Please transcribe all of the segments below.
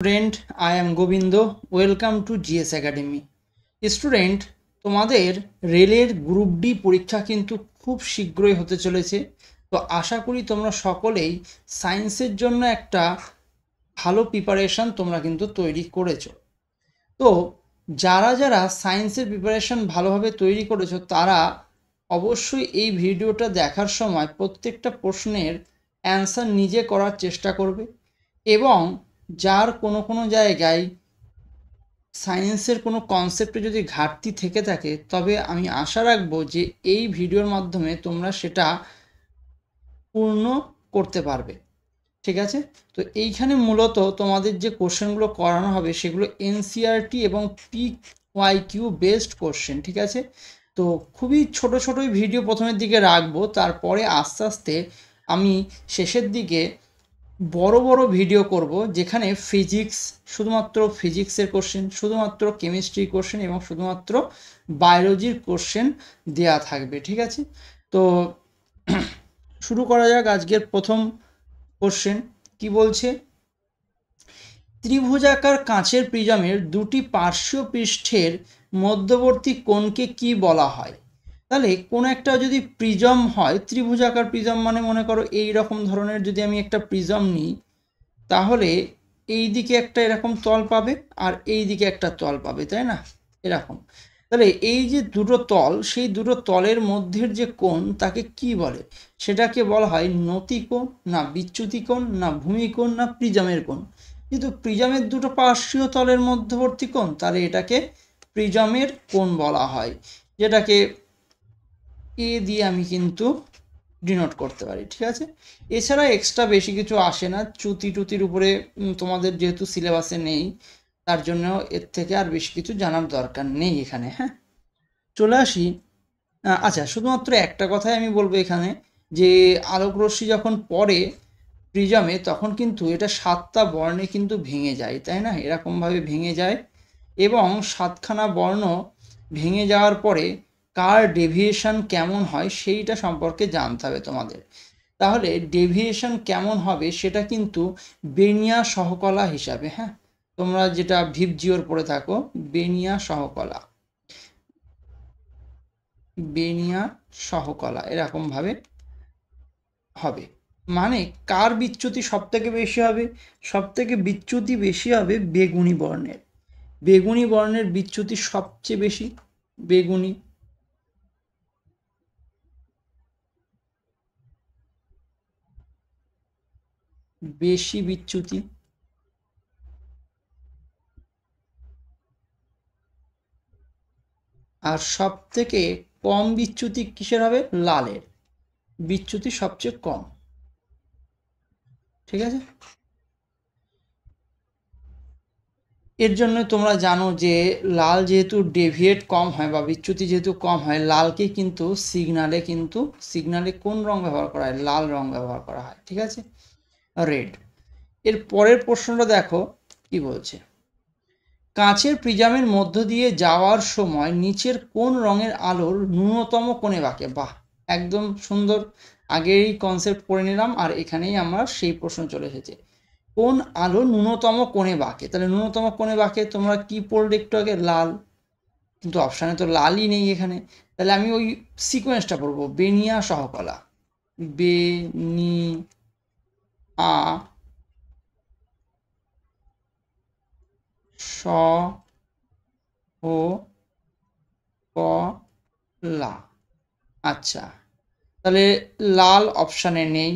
Student, I am Gobinda. Welcome to GS academy. Student, তোমাদের রেলের group D পরীক্ষা কিন্তু খুব শীঘ্রই হতে চলেছে। তো আশা করি তোমরা সকলেই সায়েন্সের জন্য একটা ভালো প্রিপারেশন তোমরা কিন্তু তৈরি করেছো। তো যারা যারা সায়েন্সের প্রিপারেশন ভালোভাবে তৈরি করেছো তারা অবশ্যই এই ভিডিওটা দেখার সময় প্রত্যেকটা প্রশ্নের অ্যান্সার নিজে করার চেষ্টা করবে, এবং যার কোনো কোনো জায়গায় সায়েন্সের কোনো কনসেপ্টে যদি ঘাটতি থেকে থাকে তবে আমি আশা রাখবো যে এই ভিডিওর মাধ্যমে তোমরা সেটা পূর্ণ করতে পারবে। ঠিক আছে? তো এইখানে মূলত তোমাদের যে কোশ্চেনগুলো করানো হবে সেগুলো এনসিআরটি এবং PYQ বেসড কোশ্চেন। ঠিক আছে? তো খুবই ছোট ছোটই ভিডিও প্রথমের দিকে রাখবো, তারপরে আস্তে আস্তে আমি শেষের দিকে বড় বড় ভিডিও করব যেখানে ফিজিক্স, শুধুমাত্র ফিজিক্সের কোশ্চেন, শুধুমাত্র কেমিস্ট্রি কোশ্চেন এবং শুধুমাত্র বায়োলজির কোশ্চেন দেয়া থাকবে। ঠিক আছে? তো শুরু করা যাক আজকের প্রথম কোশ্চেন। কি বলছে? ত্রিভুজাকার কাঁচের প্রিজমের দুটি পার্শ্বীয় পৃষ্ঠের মধ্যবর্তী কোণকে কি বলা হয়? তাহলে কোনো একটা যদি প্রিজম হয়, ত্রিভুজাকার প্রিজম মানে মনে করো এই রকম ধরনের যদি আমি একটা প্রিজম নিই, তাহলে এই দিকে একটা এরকম তল পাবে আর এই দিকে একটা তল পাবে, তাই না? এরকম। তাহলে এই যে দুটো তল, সেই দুটো তলের মধ্যের যে কোণ তাকে কি বলে? সেটাকে বলা হয় নতিকোণ, না বিচ্যুতি কোণ, না ভূমিকোণ, না প্রিজমের কোণ। কিন্তু প্রিজমের দুটো পার্শ্বীয় তলের মধ্যবর্তী কোণ, তাহলে এটাকে প্রিজমের কোণ বলা হয়, যেটাকে এ দিয়ে আমি কিন্তু ডিনোট করতে পারি। ঠিক আছে? এছাড়া এক্সট্রা বেশি কিছু আসে না, চ্যুতি টুতির উপরে তোমাদের যেহেতু সিলেবাসে নেই, তার জন্য এর থেকে আর বেশি কিছু জানার দরকার নেই এখানে। হ্যাঁ, চলে আসি। আচ্ছা, শুধুমাত্র একটা কথাই আমি বলবো এখানে, যে আলোকরশ্মি যখন পড়ে প্রিজমে তখন কিন্তু এটা 7টা বর্ণে কিন্তু ভেঙে যায়, তাই না? এরকমভাবে ভেঙে যায়, এবং 7খানা বর্ণ ভেঙে যাওয়ার পরে কার ডেভিয়েশন কেমন হয় সেইটা সম্পর্কে জানতে হবে তোমাদের। তাহলে ডেভিয়েশন কেমন হবে সেটা কিন্তু বেনিয়া সহকলা হিসাবে, হ্যাঁ, তোমরা যেটা ভিপজিওর পড়ে থাকো, বেনিয়া সহকলা, বেনিয়া সহকলা এরকমভাবে হবে। মানে কার বিচ্যুতি সব থেকে বেশি হবে? সব থেকে বিচ্যুতি বেশি হবে বেগুনি বর্ণের। বেগুনি বর্ণের বিচ্যুতি সবচেয়ে বেশি। বেগুনি, বেশি বিচ্যুতি। আর সব থেকে কম বিচ্যুতি কিসের হবে? লালের বিচ্যুতি সবচেয়ে কম। ঠিক আছে? এর জন্য তোমরা জানো যে লাল যেহেতু ডেভিয়েট কম হয় বা বিচ্যুতি যেহেতু কম হয়, লালকে কিন্তু সিগনালে কোন রং ব্যবহার করা হয়? লাল রং ব্যবহার করা হয়। ঠিক আছে? রেড। এর পরের প্রশ্নটা দেখো কি বলছে। কাঁচের প্রিজমের মধ্য দিয়ে যাওয়ার সময় নিচের কোন রঙের আলোর ন্যূনতম কোণে বাঁকে? বাহ, একদম সুন্দর। আগেই কনসেপ্ট পড়ে নিলাম আর এখানেই আমার সেই প্রশ্ন চলে এসেছে। কোন আলো ন্যূনতম কোণে বাঁকে? তাহলে ন্যূনতম কোণে বাঁকে তোমরা কি পড়লে একটু আগে? লাল। কিন্তু অপশানে তো লালই নেই এখানে। তাহলে আমি ওই সিকোয়েন্সটা পড়বো, বেনিয়া সহকলা, বেনি আ স ও ক লা। আচ্ছা, তাহলে লাল অপশানে নেই,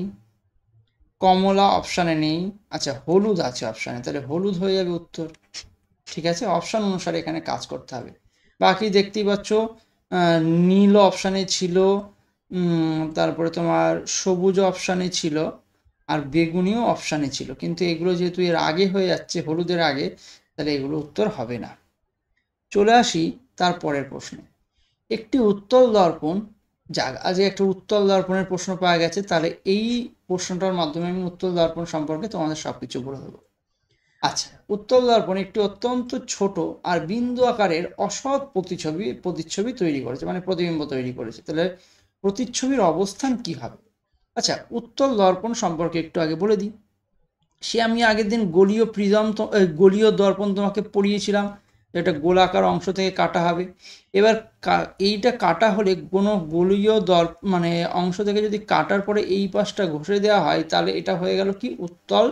কমলা অপশানে নেই, আচ্ছা হলুদ আছে অপশানে, তাহলে হলুদ হয়ে যাবে উত্তর। ঠিক আছে? অপশান অনুসারে এখানে কাজ করতে হবে। বাকি দেখতেই পাচ্ছ, নীল অপশানে ছিল, তারপরে তোমার সবুজ অপশানে ছিল, আর বেগুনিও অপশানে ছিল। কিন্তু এগুলো যেহেতু এর আগে হয়ে যাচ্ছে, হলুদের আগে, তাহলে এগুলো উত্তর হবে না। চলে আসি তারপরের প্রশ্নে। একটি উত্তল দর্পণ, যাক আজকে একটা উত্তল দর্পণের প্রশ্ন পাওয়া গেছে, তাহলে এই প্রশ্নটার মাধ্যমে আমি উত্তল দর্পণ সম্পর্কে তোমাদের সবকিছু বলে দেবো। আচ্ছা, উত্তল দর্পণ একটি অত্যন্ত ছোট আর বিন্দু আকারের অসৎ প্রতিচ্ছবি তৈরি করেছে, মানে প্রতিবিম্ব তৈরি করেছে। তাহলে প্রতিচ্ছবির অবস্থান কি হবে? আচ্ছা, উত্তল দর্পণ সম্পর্কে একটু আগে বলে দিই। সে আমি আগের দিন গলীয় দর্পণ তোমাকে পড়িয়েছিলাম, এটা গোলাকার অংশ থেকে কাটা হবে। এবার এইটা কাটা হলে কোনো গলীয় মানে অংশ থেকে যদি কাটার পরে এই পাশটা ঘষে দেওয়া হয়, তাহলে এটা হয়ে গেল কি উত্তল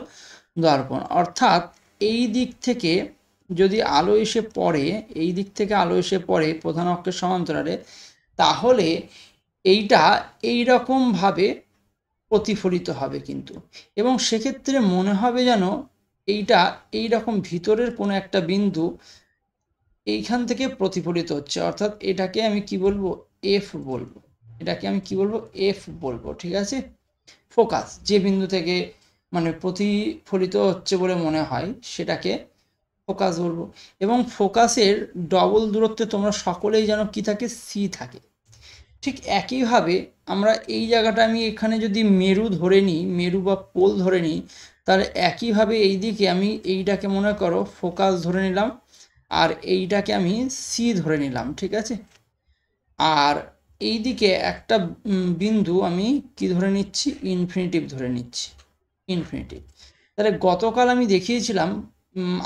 দর্পণ। অর্থাৎ এই দিক থেকে যদি আলো এসে পড়ে, এই দিক থেকে আলো এসে পড়ে প্রধান অক্ষের সমান্তরালে, তাহলে এইটা এইরকমভাবে প্রতিফলিত হবে কিন্তু, এবং সেক্ষেত্রে মনে হবে যেন এইটা এইরকম ভিতরের কোনো একটা বিন্দু এইখান থেকে প্রতিফলিত হচ্ছে। অর্থাৎ এটাকে আমি কি বলবো, এফ বলবো। এটাকে আমি কি বলবো, এফ বলবো, ঠিক আছে। ফোকাস যে বিন্দু থেকে মানে প্রতিফলিত হচ্ছে বলে মনে হয় সেটাকে ফোকাস বলবো। এবং ফোকাসের ডবল দূরত্বে তোমরা সকলেই জানো কি থাকে, সি থাকে। ঠিক একইভাবে আমরা এই জায়গাটা আমি এখানে যদি মেরু ধরে নিই, মেরু বা পোল ধরে নিই, তাহলে একইভাবে এই দিকে আমি এইটাকে মনে করো ফোকাস ধরে নিলাম, আর এইটাকে আমি সি ধরে নিলাম, ঠিক আছে। আর এই দিকে একটা বিন্দু আমি কি ধরে নিচ্ছি, ইনফিনিটিভ ধরে নিচ্ছি, ইনফিনিটিভ। তাহলে গতকাল আমি দেখিয়েছিলাম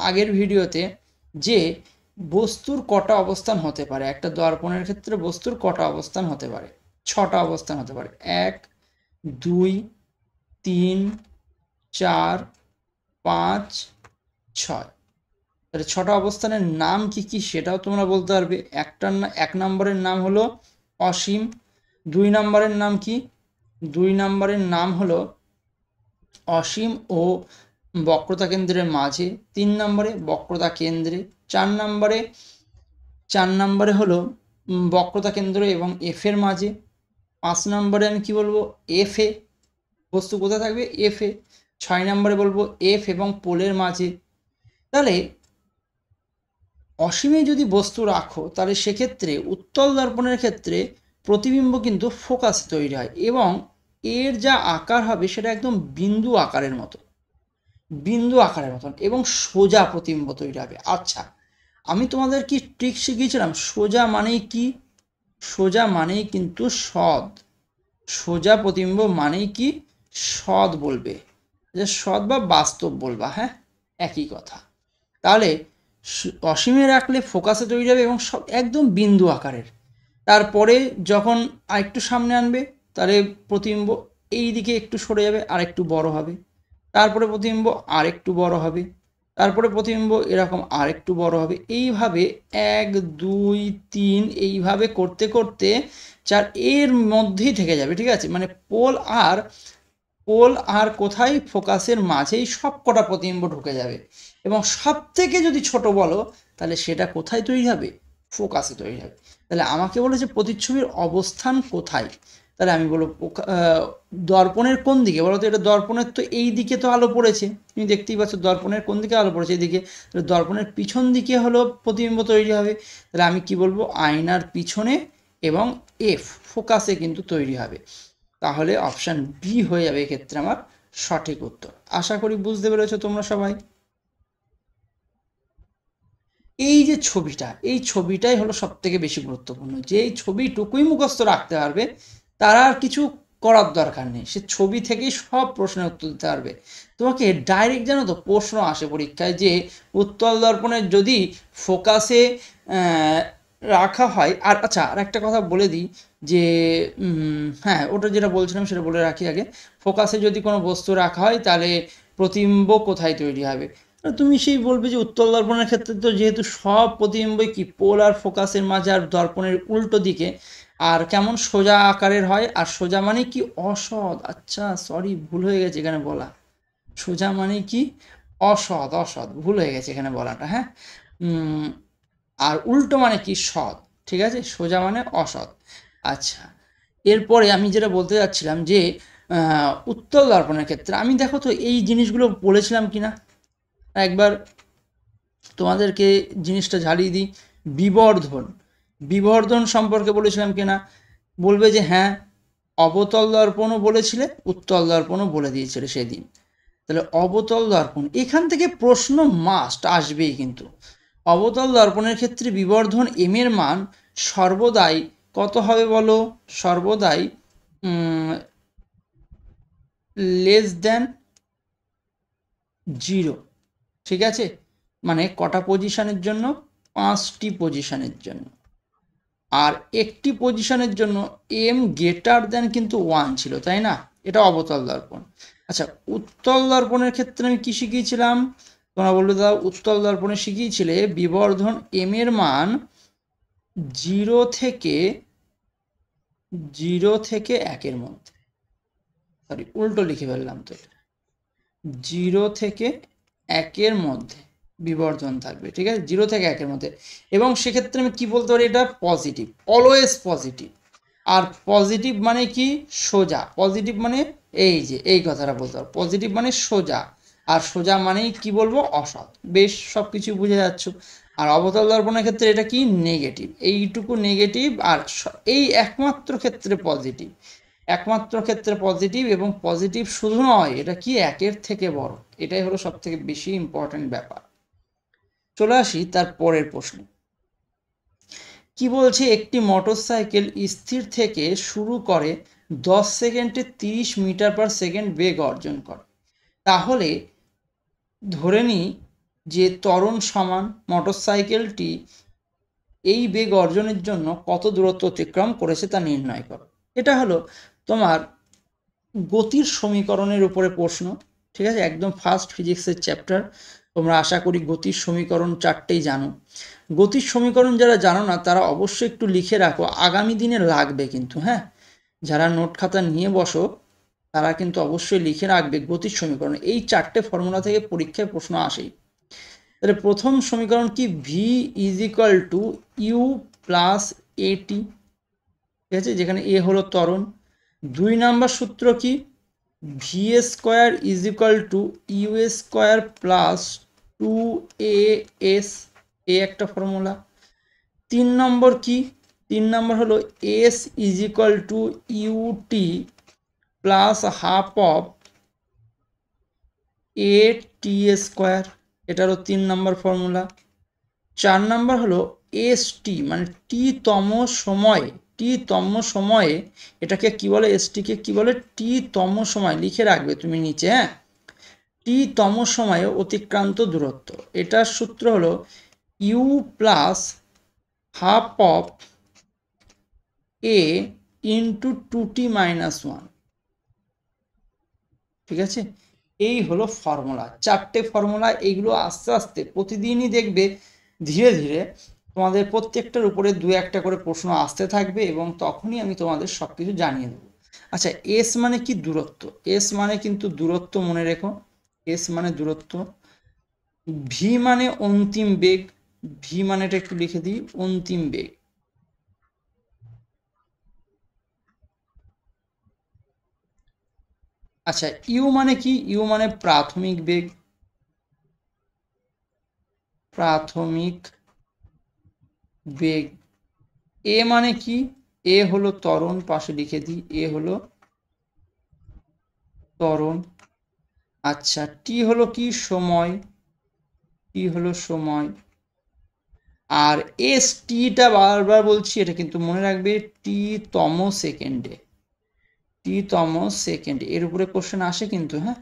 আগের ভিডিওতে যে বস্তুর কটা অবস্থান হতে পারে, একটা দর্পণের ক্ষেত্রে বস্তুর কটা অবস্থান হতে পারে, 6টা অবস্থান হতে পারে। 1 2 3 4 5 6। তাহলে 6টা অবস্থানের নাম কি কি সেটাও তোমরা বলতে পারবে। এক নম্বরের নাম হলো অসীম। 2 নম্বরের নাম কি, 2 নম্বরের নাম হলো অসীম ও বক্রতা কেন্দ্রের মাঝে। 3 নম্বরে বক্রতা কেন্দ্রে। 4 নম্বরে হলো বক্রতা কেন্দ্র এবং এফ এর মাঝে। 5 নম্বরে আমি কি বলবো, এফ এ, বস্তু কোথায় থাকবে, এফ এ। 6 নম্বরে বলবো এফ এবং পোলের মাঝে। তাহলে অসীমে যদি বস্তু রাখো, তাহলে সেক্ষেত্রে উত্তল দর্পণের ক্ষেত্রে প্রতিবিম্ব কিন্তু ফোকাস তৈরি হয়, এবং এর যা আকার হবে সেটা একদম বিন্দু আকারের মতো, বিন্দু আকারের মতন, এবং সোজা প্রতিবিম্ব তৈরি হবে। আচ্ছা, আমি তোমাদের কি ট্রিক শিখিয়েছিলাম, সোজা মানেই কি, সোজা মানেই কিন্তু সৎ। সোজা প্রতিবিম্ব মানেই কি, সৎ বলবে, যে সৎ বা বাস্তব বলবা, হ্যাঁ একই কথা। তাহলে অসীমে রাখলে ফোকাসে তৈরি হবে এবং সব একদম বিন্দু আকারের। তারপরে যখন আরেকটু সামনে আনবে, তাহলে প্রতিবিম্ব এই দিকে একটু সরে যাবে আর একটু বড় হবে, তারপরে প্রতিবিম্ব আর একটু বড় হবে, তারপরে প্রতিবিম্ব এরকম আর একটু বড় হবে। এইভাবে 1 2 3 এইভাবে করতে করতে 4 এর মধ্যেই থেকে যাবে, ঠিক আছে। মানে পোল আর কোথায়, ফোকাসের মাঝেই সব কটা প্রতিবিম্ব ঢুকে যাবে, এবং সব থেকে যদি ছোট বলো তাহলে সেটা কোথায় তৈরি হবে, ফোকাসে তৈরি হবে। তাহলে আমাকে বলেছে প্রতিচ্ছবির অবস্থান কোথায়, তাহলে আমি বলবো দর্পণের কোন দিকে বলো তো। এটা দর্পণের তো এই দিকে তো আলো পড়েছে, তুমি দেখতেই পাচ্ছ দর্পণের কোন দিকে আলো পড়েছে, এদিকে। তাহলে দর্পণের পিছন দিকে হলো প্রতিবিম্ব তৈরি হবে। তাহলে আমি কি বলবো, আয়নার পিছনে এবং এফ ফোকাসে কিন্তু তৈরি হবে। তাহলে অপশান বি হয়ে যাবে এক্ষেত্রে আমার সঠিক উত্তর। আশা করি বুঝতে পেরেছো তোমরা সবাই। এই যে ছবিটা, এই ছবিটাই হলো সব থেকে বেশি গুরুত্বপূর্ণ। যে এই ছবিটুকুই মুখস্থ রাখতে পারবে তারা আর কিছু করার দরকার নেই, সে ছবি থেকেই সব প্রশ্নের উত্তর দিতে পারবে। তোমাকে ডাইরেক্ট জানো তো প্রশ্ন আসে পরীক্ষায় যে উত্তল দর্পণের যদি ফোকাসে রাখা হয়। আর আচ্ছা, আর একটা কথা বলে দিই যে হ্যাঁ, ওটা যেটা বলছিলাম সেটা বলে রাখি আগে। ফোকাসে যদি কোনো বস্তু রাখা হয় তাহলে প্রতিবিম্ব কোথায় তৈরি হবে, তুমি সেই বলবে যে উত্তল দর্পণের ক্ষেত্রে তো যেহেতু সব প্রতিবিম্বই কি পোল আর ফোকাসের মাঝে আর দর্পণের উল্টো দিকে, আর কেমন সোজা আকারের হয়। আর সোজা মানে কি, অসৎ। আচ্ছা সরি, ভুল হয়ে গেছে এখানে বলা, সোজা মানে কি অসৎ, ভুল হয়ে গেছে এখানে বলাটা, হ্যাঁ। আর উল্টো মানে কি, সৎ, ঠিক আছে। সোজা মানে অসৎ। আচ্ছা, এরপরে আমি যেটা বলতে যাচ্ছিলাম যে উত্তল দর্পণের ক্ষেত্রে আমি দেখো তো এই জিনিসগুলো বলেছিলাম কিনা, একবার তোমাদেরকে জিনিসটা ঝালিয়ে দিই। বিবর্ধন সম্পর্কে বলেছিলাম কিনা, বলবে যে হ্যাঁ। অবতল দর্পণও বলেছিলে, উত্তল দর্পণও বলে দিয়েছিলে সেদিন। তাহলে অবতল দর্পণ, এখান থেকে প্রশ্ন মাস্ট আসবেই কিন্তু। অবতল দর্পণের ক্ষেত্রে বিবর্ধন এম এর মান সর্বদাই কত হবে বলো, সর্বদাই লেস দেন 0, ঠিক আছে, মানে কটা পজিশনের জন্য, 5টি পজিশনের জন্য। আর একটি পজিশনের জন্য m গ্রেটার দেন কিন্তু 1 ছিল, তাই না? এটা অবতল দর্পণ। আচ্ছা, উত্তল দর্পণের ক্ষেত্রে আমি কি শিখিয়েছিলাম? তোমরা বললে দাও, উত্তল দর্পণে শিখিয়েছিলে বিবর্ধন m এর মান 0 থেকে 1 মধ্যে, সরি উল্টো লিখে ফেললাম তো, 0 থেকে 1 মধ্যে বিবর্ধন থাকবে, ঠিক আছে, 0 থেকে 1 মধ্যে। এবং সেক্ষেত্রে আমি কি বলতে পারি, এটা পজিটিভ, অলওয়েজ পজিটিভ। আর পজিটিভ মানে কি, সোজা, পজিটিভ মানে এই যে এই কথাটা বলতে পারো, পজিটিভ মানে সোজা, আর সোজা মানেই কি বলবো, অসৎ। বেশ, সব কিছু বুঝে যাচ্ছ। আর অবতল দর্পণের ক্ষেত্রে এটা কি, নেগেটিভ, এইটুকু নেগেটিভ, আর এই একমাত্র ক্ষেত্রে পজিটিভ, একমাত্র ক্ষেত্রে পজিটিভ। এবং পজিটিভ শুধু নয়, এটা কি 1 থেকে বড়, এটাই হলো সব থেকে বেশি ইম্পর্টেন্ট ব্যাপার। চলে আসি তার পরের প্রশ্নে। কি বলছে, একটি মোটরসাইকেল স্থির থেকে শুরু করে 10 সেকেন্ডে 30 মিটার পার সেকেন্ড বেগ অর্জন করে। তাহলে ধরে নিই যে ত্বরণ সমান মোটরসাইকেলটি এই বেগ অর্জনের জন্য কত দূরত্ব অতিক্রম করেছে তা নির্ণয় করো। এটা হলো তোমার গতির সমীকরণের উপরে প্রশ্ন, ঠিক আছে, একদম ফার্স্ট ফিজিক্সের চ্যাপ্টার। তোমরা আশা করি গতির সমীকরণ 4টেই জানো। গতির সমীকরণ যারা জানো না তারা অবশ্যই একটু লিখে রাখো, আগামী দিনে লাগবে কিন্তু, হ্যাঁ, যারা নোট খাতা নিয়ে বসো তারা কিন্তু অবশ্যই লিখে রাখবে গতির সমীকরণ। এই 4টে ফর্মুলা থেকে পরীক্ষায় প্রশ্ন আসেই। তাহলে প্রথম সমীকরণ কি, v is equal to u plus at, ঠিক আছে, যেখানে এ হলো ত্বরণ। 2 নাম্বার সূত্র কি, v square is equal to u square plus 2as, এ একটা ফর্মুলা। 3 নম্বর কি, 3 নম্বর হলো s is equal to ut plus half of a t square, এটা হলো 3 নম্বর ফর্মুলা। 4 নম্বর হলো এস টি, মানে টি তম সময়ে, টি তম সময়ে এটাকে কি বলে, এস টিকে কি বলে, টি তম সময়, লিখে রাখবে তুমি নিচে, হ্যাঁ, টি তম সময়ে অতিক্রান্ত দূরত্ব। এটার সূত্র হলো u plus half of a into 2t minus 1, ঠিক আছে। এই হলো ফর্মুলা, 4টে ফর্মুলা। এইগুলো আস্তে আস্তে প্রতিদিনই দেখবে ধীরে ধীরে তোমাদের প্রত্যেকটার উপরে 2-1টা করে প্রশ্ন আসতে থাকবে, এবং তখনই আমি তোমাদের সব কিছু জানিয়ে দেবো। আচ্ছা, এস মানে কি, দূরত্ব। এস মানে কিন্তু দূরত্ব, মনে রেখো, এস মানে দূরত্ব। ভি মানে অন্তিম বেগ, ভি মানেটা একটু লিখে দিই, অন্তিম বেগ। আচ্ছা, ইউ মানে কি, ইউ মানে প্রাথমিক বেগ, প্রাথমিক বেগ। এ মানে কি, এ হলো ত্বরণ, পাশে লিখে দিই, এ হলো ত্বরণ। আচ্ছা, টি হলো কি, সময়, টি হলো সময়। আর এস টিটা বারবার বলছি, এটা কিন্তু মনে রাখবে, টি তম সেকেন্ডে, টি তম সেকেন্ডে। এর উপরে কোশ্চেন আসে কিন্তু, হ্যাঁ,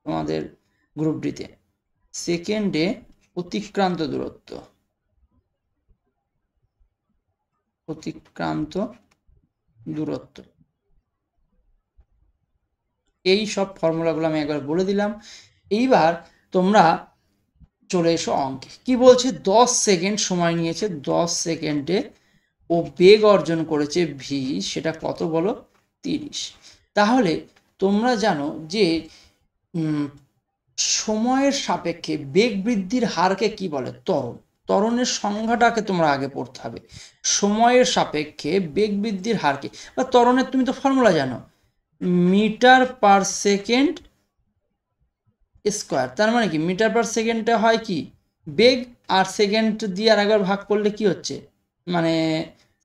তোমাদের গ্রুপ ডিতে, সেকেন্ডে অতিক্রান্ত দূরত্ব, অতিক্রান্ত দূরত্ব। এই সব ফর্মুলাগুলো আমি একবার বলে দিলাম। এইবার তোমরা চলে এসো অঙ্কে। কি বলছে, 10 সেকেন্ড সময় নিয়েছে, 10 সেকেন্ডে ও বেগ অর্জন করেছে ভি, সেটা কত বলো, 30। তাহলে তোমরা জানো যে সময়ের সাপেক্ষে বেগ বৃদ্ধির হারকে কি বলে, ত্বরণ। ত্বরণের সংজ্ঞাটাকে তোমরা আগে পড়তে হবে। সময়ের সাপেক্ষে বেগ বৃদ্ধির হারকে, বা ত্বরণের তুমি তো ফর্মুলা জানো, মিটার পার সেকেন্ড স্কোয়ার। তার মানে কি, মিটার পার সেকেন্ডটা হয় কি বেগ, আর সেকেন্ড দিয়ে আর একবার ভাগ করলে কি হচ্ছে, মানে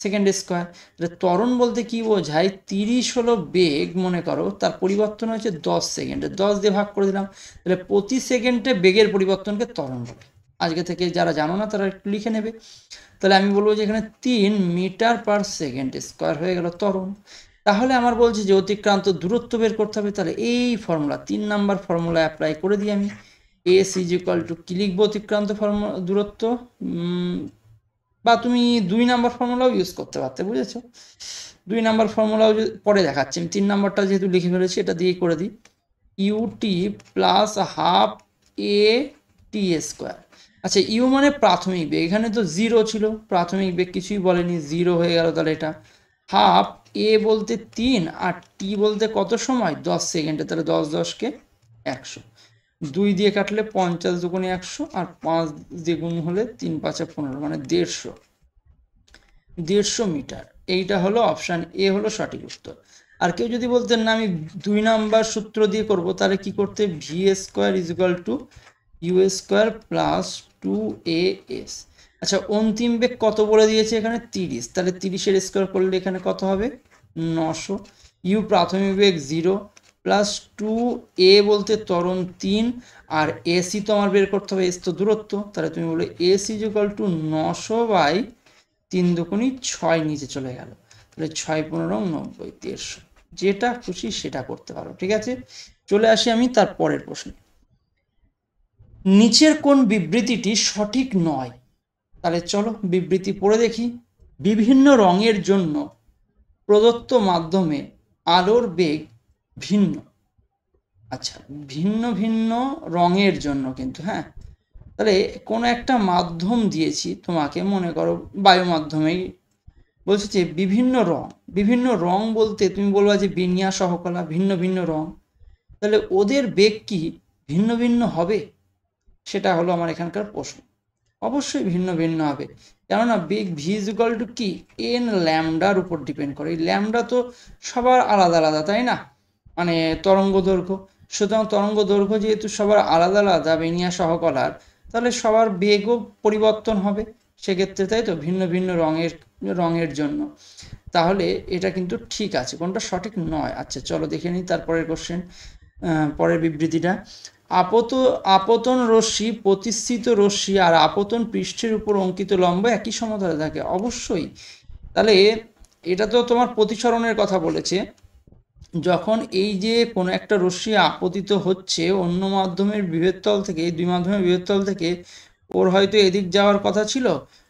সেকেন্ড স্কোয়ার। তাহলে ত্বরণ বলতে কি বোঝায়, 30 হলো বেগ, মনে করো তার পরিবর্তন হয়েছে 10 সেকেন্ডে, 10 দিয়ে ভাগ করে দিলাম, তাহলে প্রতি সেকেন্ডে বেগের পরিবর্তনকে ত্বরণ বলে। আজকে থেকে যারা জানো না তারা একটু লিখে নেবে। তাহলে আমি বলবো যে এখানে 3 মিটার পার সেকেন্ড স্কোয়ার হয়ে গেল ত্বরণ। তাহলে আমার বলছে যে অতিক্রান্ত দূরত্ব বের করতে হবে, তাহলে এই ফর্মুলা 3 নাম্বার ফর্মুলা অ্যাপ্লাই করে দিই আমি। এস ইজ ইকুয়াল টু কি লিখবো অতিক্রান্ত দূরত্ব, বা তুমি 2 নাম্বার ফর্মুলাও ইউজ করতে পারতে, বুঝেছো? 2 নাম্বার ফর্মুলাও পরে দেখাচ্ছি, আমি 3 নাম্বারটা যেহেতু লিখে ফেলেছি এটা দিয়েই করে দিই। ইউটি প্লাস হাফ এ টি স্কোয়ার। আচ্ছা, ইউ মানে প্রাথমিক বেগ, এখানে তো 0 ছিল, প্রাথমিক বেগ কিছুই বলেনি, 0 হয়ে গেল, তাহলে এটা হাফ এ বলতে 3 আর টি বলতে কত সময় 10 সেকেন্ডে, তাহলে 10 10কে 100, 2 দিয়ে কাটলে 50 দুগুণে 100 আর 5 দিয়ে গুণ হলে 3 5 15, মানে 150 মিটার। এইটা হলো অপশান এ হলো সঠিক উত্তর। আর কেউ যদি বলতেন না আমি 2 নাম্বার সূত্র দিয়ে করব, তাহলে কি করতে, v square is equal to u square plus 2as। আচ্ছা, অন্তিম বেগ কত বলে দিয়েছে এখানে 30, তাহলে 30-এর স্কোয়ার করলে এখানে কত হবে 900। ইউ প্রাথমিক বেগ 0 প্লাস 2a বলতে ত্বরণ 3 আর এসি তো আমার বের করতে হবে, এস তো দূরত্ব, তাহলে তুমি বলে এস ইজ ইকুয়াল টু 900/3 দুগুণি 6 নিচে চলে গেল, তাহলে 6 15 90 150, যেটা খুশি সেটা করতে পারো। ঠিক আছে, চলে আসি আমি তার পরের প্রশ্নে। নিচের কোন বিবৃতিটি সঠিক নয়? তাহলে চলো বিবৃতি পড়ে দেখি। বিভিন্ন রঙের জন্য প্রদত্ত মাধ্যমে আলোর বেগ ভিন্ন। আচ্ছা, ভিন্ন ভিন্ন রঙের জন্য কিন্তু, হ্যাঁ, তাহলে কোনো একটা মাধ্যম দিয়েছি তোমাকে, মনে করো বায়ু মাধ্যমেই বলছে যে বিভিন্ন রং বলতে তুমি বলবা যে বিন্যাস সহকলা, ভিন্ন ভিন্ন রং, তাহলে ওদের বেগ কি ভিন্ন ভিন্ন হবে? সেটা হলো আমার এখানকার প্রশ্ন। অবশ্যই ভিন্ন ভিন্ন হবে, কেননা বেগ ভি ইজ ইকুয়াল টু কি এন ল্যামডার উপর ডিপেন্ড করে। এই ল্যামডা তো সবার আলাদা আলাদা, তাই না, মানে তরঙ্গ দৈর্ঘ্য, সুতরাং তরঙ্গ দৈর্ঘ্য যেহেতু সবার আলাদা আলাদা বিন্যাস সহকলার, তাহলে সবার বেগও পরিবর্তন হবে সেক্ষেত্রে, তাই তো, ভিন্ন ভিন্ন রঙের জন্য। তাহলে এটা কিন্তু ঠিক আছে, কোনটা সঠিক নয়। আচ্ছা চলো দেখে নিই তারপরের কোশ্চেন, পরের বিবৃতিটা। আপতন রশ্মি, প্রতিসৃত রশ্মি আর আপতন পৃষ্ঠের উপর অঙ্কিত লম্ব একই সমতলে থাকে। অবশ্যই, তাহলে এটা তো তোমার প্রতিসরণের কথা বলেছে। যখন এই যে কোনো একটা রশ্মি আপতিত হচ্ছে অন্য মাধ্যমের বিভেদতল থেকে, এই 2 মাধ্যমের বিভেদতল থেকে, ওর হয়তো এদিক যাওয়ার কথা ছিল,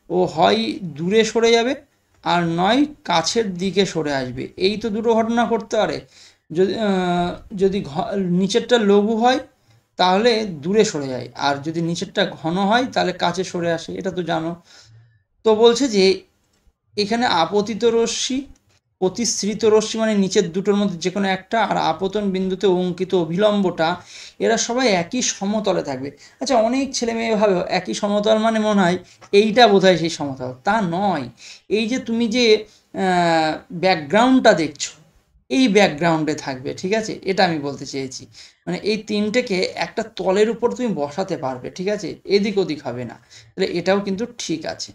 ও হয় দূরে সরে যাবে আর নয় কাছের দিকে সরে আসবে, এই তো দুটো ঘটনা করতে পারে। যদি নিচেরটা লঘু হয় তাহলে দূরে সরে যায়, আর যদি নিচেরটা ঘন হয় তাহলে কাছে সরে আসে, এটা তো জানো। তো বলছে যে এখানে আপতিত রশ্মি, প্রতিসৃত রশ্মি মানে নিচের দুটোর মধ্যে যে কোনো একটা, আর আপতন বিন্দুতে অঙ্কিত অভিলম্বটা, এরা সবাই একই সমতলে থাকবে। আচ্ছা, অনেক ছেলে মেয়ে ভাবে একই সমতল মানে মনে হয় এইটা বোধহয় সেই সমতল, তা নয়। এই যে তুমি যে ব্যাকগ্রাউন্ডটা দেখছো, এই ব্যাকগ্রাউন্ডে থাকবে, ঠিক আছে, এটা আমি বলতে চেয়েছি। মানে এই তিনটেকে একটা তলের উপর তুমি বসাতে পারবে, ঠিক আছে, এদিক ওদিক হবে না, তাহলে এটাও কিন্তু ঠিক আছে।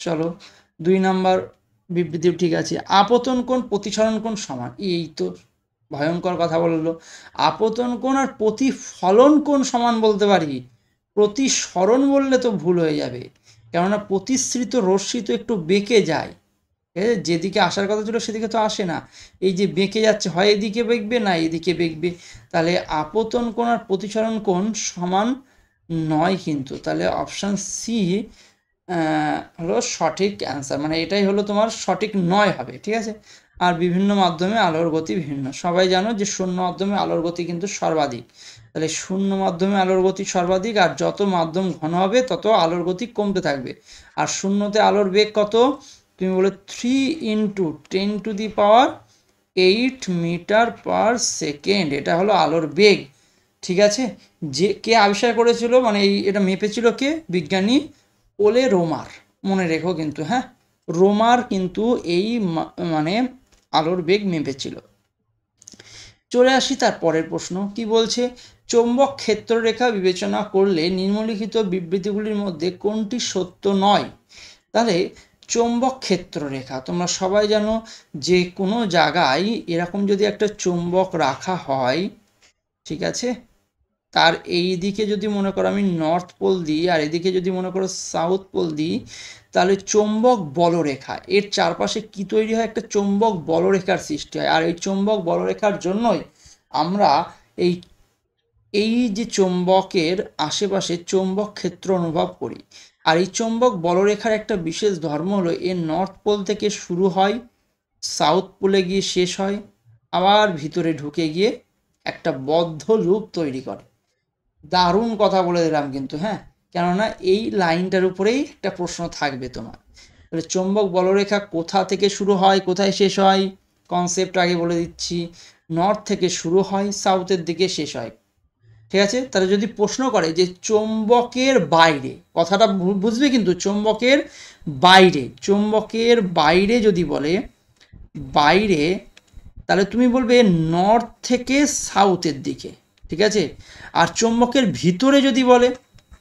চলো 2 নাম্বার বিবৃতিও ঠিক আছে। আপতন কোণ প্রতিসরণ কোণ সমান, এই তো ভয়ঙ্কর কথা বললো। আপতন কোণ আর প্রতিফলন কোণ সমান বলতে পারি, প্রতিসরণ বললে তো ভুল হয়ে যাবে, কেননা প্রতিসৃত রশ্মি তো একটু বেঁকে যায়, যেদিকে আসার কথা ছিল সেদিকে তো আসে না, এই যে বেঁকে যাচ্ছে, হয় এদিকে বেঁকবে না এদিকে বেঁকবে, তাহলে আপতন কোণ আর প্রতিসরণ কোণ সমান নয় কিন্তু, তাহলে অপশান সি হলো সঠিক অ্যান্সার, মানে এটাই হলো তোমার সঠিক নয় হবে। ঠিক আছে, আর বিভিন্ন মাধ্যমে আলোর গতি ভিন্ন, সবাই জানো যে শূন্য মাধ্যমে আলোর গতি কিন্তু সর্বাধিক, তাহলে শূন্য মাধ্যমে আলোর গতি সর্বাধিক, আর যত মাধ্যম ঘন হবে তত আলোর গতি কমতে থাকবে। আর শূন্যতে আলোর বেগ কত, তুমি বলে 3 × 10⁸ মিটার পার সেকেন্ড, এটা হলো আলোর বেগ। ঠিক আছে, যে কে আবিষ্কার করেছিল, মানে এটা মেপেছিল কে, বিজ্ঞানী ওলে রোমার, মনে রেখো কিন্তু, হ্যাঁ, রোমার কিন্তু এই মানে আলোর বেগ মেপেছিল। চলে আসি তার পরের প্রশ্ন, কি বলছে, চৌম্বক ক্ষেত্ররেখা বিবেচনা করলে নিম্নলিখিত বিবৃতিগুলির মধ্যে কোনটি সত্য নয়? তাহলে চৌম্বক ক্ষেত্ররেখা, তোমরা সবাই জানো যে কোনো জায়গায় এরকম যদি একটা চৌম্বক রাখা হয়, ঠিক আছে, তার এই দিকে যদি মনে করো আমি নর্থ পোল দিই আর এদিকে যদি মনে করো সাউথ পোল দিই, তাহলে চৌম্বক বলরেখা, এর চারপাশে কি তৈরি হয়, একটা চৌম্বক বলরেখার সৃষ্টি হয়, আর এই চৌম্বক বলরেখার জন্যই আমরা এই এই যে চৌম্বকের আশেপাশে চৌম্বক ক্ষেত্র অনুভব করি। আর এই চৌম্বক বলরেখার একটা বিশেষ ধর্ম হলো এর নর্থ পোল থেকে শুরু হয়, সাউথ পোলে গিয়ে শেষ হয়, আবার ভিতরে ঢুকে গিয়ে একটা বদ্ধ লুপ তৈরি করে। দারুণ কথা বলে দিলাম কিন্তু, হ্যাঁ, কেননা এই লাইনটার উপরেই একটা প্রশ্ন থাকবে তোমার। তাহলে চৌম্বক বলরেখা কোথা থেকে শুরু হয়, কোথায় শেষ হয়, কনসেপ্ট আগে বলে দিচ্ছি। নর্থ থেকে শুরু হয়, সাউথের দিকে শেষ হয়, ঠিক আছে। তাহলে যদি প্রশ্ন করে যে চৌম্বকের বাইরে, কথাটা বুঝবে কিন্তু, চৌম্বকের বাইরে, চৌম্বকের বাইরে যদি বলে বাইরে, তাহলে তুমি বলবে নর্থ থেকে সাউথের দিকে, ঠিক আছে। আর চৌম্বকের ভিতরে যদি বলে,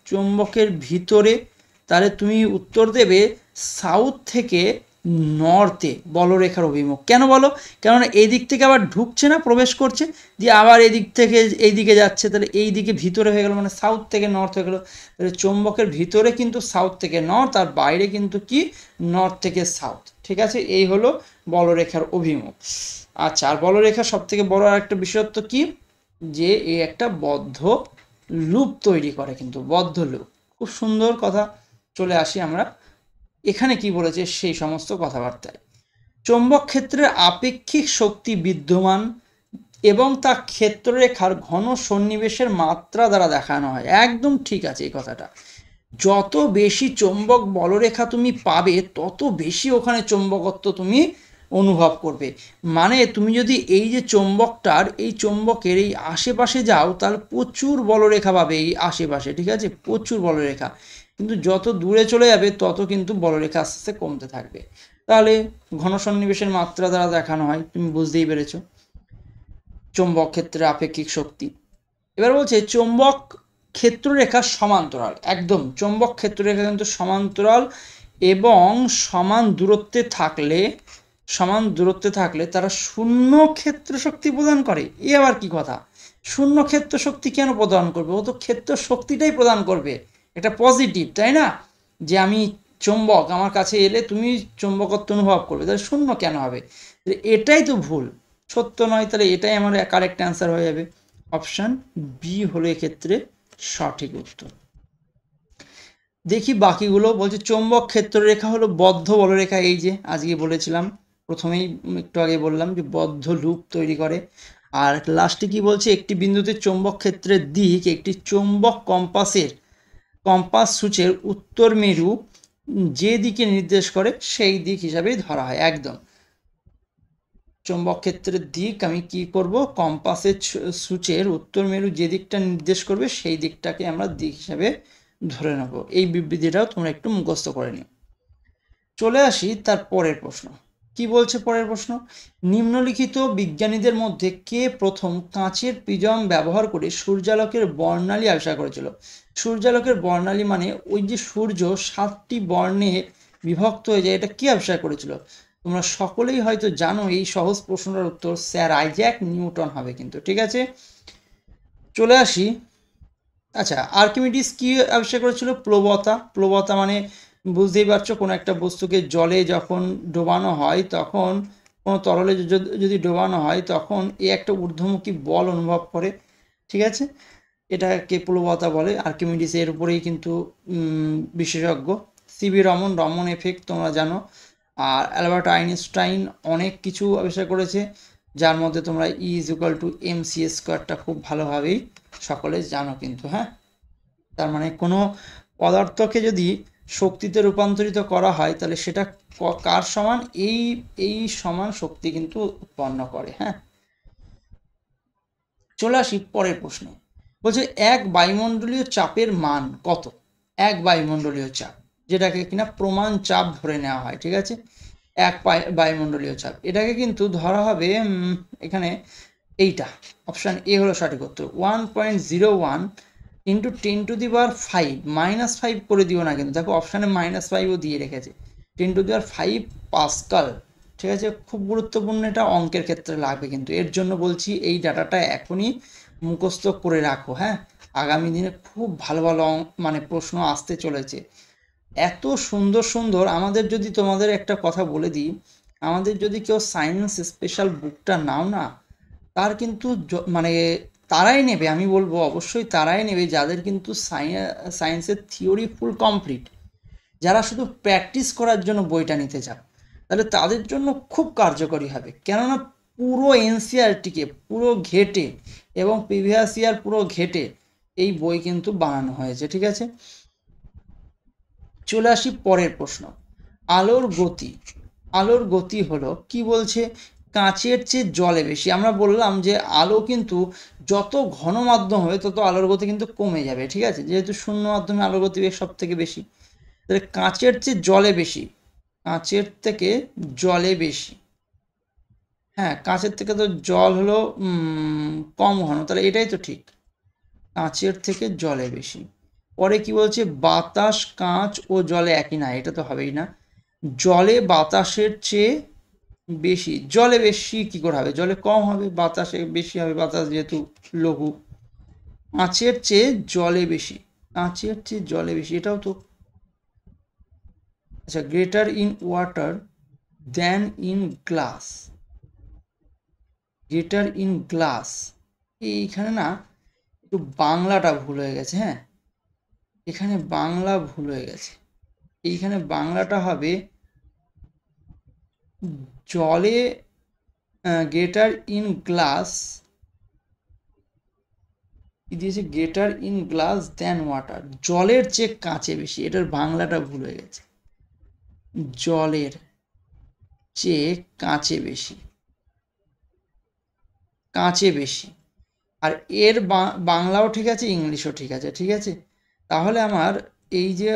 চৌম্বকের ভিতরে, তাহলে তুমি উত্তর দেবে সাউথ থেকে নর্থে বলরেখার অভিমুখ। কেন বলো? কেননা এই দিক থেকে আবার ঢুকছে না, প্রবেশ করছে, দিয়ে আবার এদিক থেকে এই দিকে যাচ্ছে, তাহলে এই দিকে ভিতরে হয়ে গেল, মানে সাউথ থেকে নর্থ হয়ে গেল। তাহলে চৌম্বকের ভিতরে কিন্তু সাউথ থেকে নর্থ, আর বাইরে কিন্তু কি নর্থ থেকে সাউথ, ঠিক আছে। এই হলো বলরেখার অভিমুখ। আচ্ছা, আর বলরেখার সব থেকে বড় আরেকটা বিশেষত্ব কি, যে এই একটা বদ্ধ লুপ তৈরি করে, কিন্তু বদ্ধ লুপ। খুব সুন্দর কথা। চলে আসি আমরা এখানে কি বলেছে সেই সমস্ত কথাবার্তায়। চৌম্বক ক্ষেত্রের আপেক্ষিক শক্তি বিদ্যমান এবং তা ক্ষেত্ররেখার ঘন সন্নিবেশের মাত্রা দ্বারা দেখানো হয়। একদম ঠিক আছে এই কথাটা। যত বেশি চৌম্বক বলরেখা তুমি পাবে, তত বেশি ওখানে চৌম্বকত্ব তুমি অনুভব করবে। মানে তুমি যদি এই যে চৌম্বকটার, এই চৌম্বকের এই আশেপাশে যাও, তাহলে প্রচুর বলরেখা পাবে এই আশেপাশে, ঠিক আছে, প্রচুর বলরেখা। কিন্তু যত দূরে চলে যাবে তত কিন্তু বলরেখা আস্তে আস্তে কমতে থাকবে। তাহলে ঘন সন্নিবেশের মাত্রা দ্বারা দেখানো হয়, তুমি বুঝতেই পেরেছো চৌম্বক ক্ষেত্রে আপেক্ষিক শক্তি। এবার বলছে চৌম্বক ক্ষেত্ররেখা সমান্তরাল, একদম চৌম্বক ক্ষেত্ররেখা কিন্তু সমান্তরাল, এবং সমান দূরত্বে থাকলে তারা শূন্য ক্ষেত্র শক্তি প্রদান করে। এ আবার কি কথা? শূন্য ক্ষেত্র শক্তি কেন প্রদান করবে? ও তো ক্ষেত্র শক্তিটাই প্রদান করবে, এটা পজিটিভ, তাই না? যে আমি চৌম্বক, আমার কাছে এলে তুমি চৌম্বকত্ব অনুভব করবে, তাহলে শূন্য কেন হবে? এটাই তো ভুল, সত্য নয়। তাহলে এটাই আমার কারেক্ট অ্যান্সার হয়ে যাবে, অপশান বি হলো এক্ষেত্রে সঠিক উত্তর। দেখি বাকিগুলো। বলছে চৌম্বক ক্ষেত্ররেখা হলো বদ্ধ বলরেখা, এই যে আজকে বলেছিলাম, প্রথমেই একটু আগে বললাম যে বদ্ধ লুপ তৈরি করে। আর লাস্টে কি বলছে, একটি বিন্দুতে চৌম্বক ক্ষেত্রের দিক একটি চৌম্বক কম্পাস সূচের উত্তর মেরু যে দিকে নির্দেশ করে সেই দিক হিসাবেই ধরা হয়। একদম চৌম্বক ক্ষেত্রের দিক আমি কি করব, কম্পাসের সূচের উত্তর মেরু যে দিকটা নির্দেশ করবে সেই দিকটাকে আমরা দিক হিসাবে ধরে নেব। এই বিবৃতিটাও তোমরা একটু মুখস্থ করে নিও। চলে আসি তার পরের প্রশ্ন। কি বলছে পরের প্রশ্ন, নিম্নলিখিত বিজ্ঞানীদের মধ্যে কে প্রথম কাঁচের প্রিজম ব্যবহার করে সূর্যালোকের বর্ণালী আবিষ্কার করেছিল? সূর্যালোকের বর্ণালী মানে ওই যে সূর্য 7টি বর্ণে বিভক্ত হয়ে যায়, এটা কে আবিষ্কার করেছিল? তোমরা সকলেই হয়তো জানো এই সহজ প্রশ্নটার উত্তর স্যার আইজ্যাক নিউটন হবে কিন্তু, ঠিক আছে। চলে আসি। আচ্ছা, আর্কিমিডিস কি আবিষ্কার করেছিল? প্লবতা মানে বুঝতেই পারছো, কোনো একটা বস্তুকে জলে যখন ডোবানো হয়, তখন কোনো তরলে যদি ডোবানো হয়, তখন এ একটা ঊর্ধ্বমুখী বল অনুভব করে, ঠিক আছে, এটাকে প্লবতা বলে। আর্কিমিডিস এর উপরেই কিন্তু বিশেষজ্ঞ। সিবি রমন এফেক্ট তোমরা জানো। আর অ্যালবার্ট আইনস্টাইন অনেক কিছু আবিষ্কার করেছে, যার মধ্যে তোমরা E=mc² খুব ভালোভাবেই সকলে জানো কিন্তু, হ্যাঁ। তার মানে কোনো পদার্থকে যদি শক্তিতে রূপান্তরিত করা হয়, তাহলে সেটা কার সমান? এই সমান শক্তি কিন্তু উৎপন্ন করে, হ্যাঁ। চলে আসি পরের প্রশ্নে। বলছে এক বায়ুমণ্ডলীয় চাপের মান কত? এক বায়ুমণ্ডলীয় চাপ, যেটাকে কিনা প্রমাণ চাপ ধরে নেওয়া হয়, ঠিক আছে। এক বায়ুমণ্ডলীয় চাপ, এটাকে কিন্তু ধরা হবে এখানে এইটা, অপশান এ হলো সঠিক উত্তর। 1.01 ইন্টু 10⁵ -5 করে দিও না কিন্তু, দেখো অপশানে -5ও দিয়ে রেখেছে। 10⁵ পাস্কাল, ঠিক আছে। খুব গুরুত্বপূর্ণ, এটা অঙ্কের ক্ষেত্রে লাগবে কিন্তু। এর জন্য বলছি এই ডাটাটা এখনই মুখস্থ করে রাখো, হ্যাঁ। আগামী দিনে খুব ভালো ভালো মানে প্রশ্ন আসতে চলেছে। এত সুন্দর সুন্দর, আমাদের যদি তোমাদের একটা কথা বলে দিই, আমাদের যদি কেউ সায়েন্স স্পেশাল বুকটা নাও না, তার কিন্তু মানে তারাই নেবে, আমি বলবো অবশ্যই তারাই নেবে যাদের কিন্তু সায়েন্সের থিওরি ফুল কমপ্লিট, যারা শুধু প্র্যাকটিস করার জন্য বইটা নিতে চাও, তাহলে তাদের জন্য খুব কার্যকরী হবে। কেননা পুরো এনসিআরটিকে পুরো ঘেটে এবং প্রিভিয়াস ইয়ার পুরো ঘেটে এই বই কিন্তু বানানো হয়েছে। ঠিক আছে, চলে আসি পরের প্রশ্ন। আলোর গতি, আলোর গতি হলো কি বলছে, কাঁচের চেয়ে জলে বেশি। আমরা বললাম যে আলো কিন্তু যত ঘন মাধ্যম হবে তত আলোর গতি কিন্তু কমে যাবে। ঠিক আছে, যেহেতু শূন্য মাধ্যমে আলোর গতি সব থেকে বেশি, তাহলে কাঁচের চেয়ে জলে বেশি, কাঁচের থেকে জলে বেশি। হ্যাঁ, কাঁচের থেকে তো জল হলো কম ঘন, তাহলে এটাই তো ঠিক, কাঁচের থেকে জলে বেশি। পরে কি বলছে, বাতাস কাঁচ ও জলে একই না, এটা তো হবেই না। জলে বাতাসের চেয়ে বেশি, জলে বেশি কি করে হবে, জলে কম হবে, বাতাসে বেশি হবে, বাতাস যেহেতু লঘু। কাঁচের চেয়ে জলে বেশি, কাঁচের চেয়ে জলে বেশি, এটাও তো। আচ্ছা, greater in water than in glass, greater in glass, এইখানে না একটু বাংলাটা ভুল হয়ে গেছে। হ্যাঁ, এখানে বাংলা ভুল হয়ে গেছে, এইখানে বাংলাটা হবে জলে, গ্রেটার ইন গ্লাস কি দিয়েছে, greater in glass than water, জলের চেয়ে কাঁচে বেশি, এটার বাংলাটা ভুল হয়ে গেছে, জলের চেয়ে কাঁচে বেশি, কাঁচে বেশি। আর এর বাংলাও ঠিক আছে, ইংলিশও ঠিক আছে। ঠিক আছে, তাহলে আমার এই যে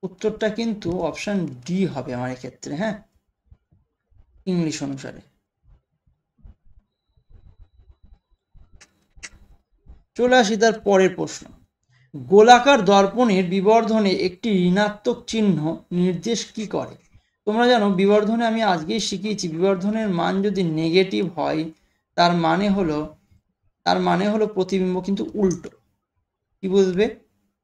উত্তরটা কিন্তু অপশান ডি হবে আমার এক্ষেত্রে। হ্যাঁ, ইংলিশ অনুসারে। চলে আসি তার পরের প্রশ্ন। গোলাকার দর্পণের বিবর্ধনে একটি ঋণাত্মক চিহ্ন নির্দেশ কি করে? তোমরা জানো বিবর্ধনে আমি আজকেই শিখিয়েছি, বিবর্ধনের মান যদি নেগেটিভ হয় তার মানে হলো প্রতিবিম্ব কিন্তু উল্টো। কি বুঝবে,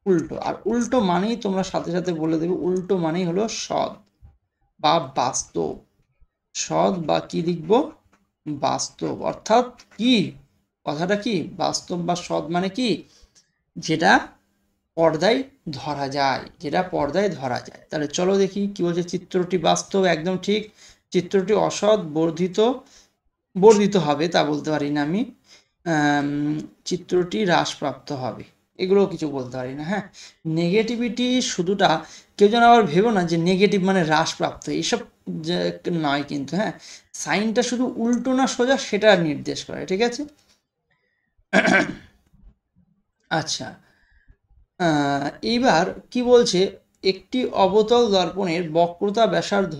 উল্টো। আর উল্টো মানেই তোমরা সাথে সাথে বলে দেবে, উল্টো মানেই হলো সৎ বা বাস্তব, সৎ বা কি লিখবো, বাস্তব। অর্থাৎ কি কথাটা, কি বাস্তব বা সৎ মানে কি, যেটা পর্দায় ধরা যায়, যেটা পর্দায় ধরা যায়। তাহলে চলো দেখি কি বলছে, চিত্রটি বাস্তব, একদম ঠিক। চিত্রটি অসৎ, বর্ধিত হবে, তা বলতে পারি না আমি। চিত্রটি হ্রাসপ্রাপ্ত হবে, এগুলো কিছু বলতে পারি না। হ্যাঁ, নেগেটিভিটি শুধুটা কেউ যেন আবার ভেবো না যে নেগেটিভ মানে হ্রাসপ্রাপ্ত, এইসব নয় কিন্তু। হ্যাঁ, সাইনটা শুধু উল্টো না সোজা সেটা নির্দেশ করে। ঠিক আছে, আচ্ছা, এইবার কি বলছে, একটি অবতল দর্পণের বক্রতা ব্যাসার্ধ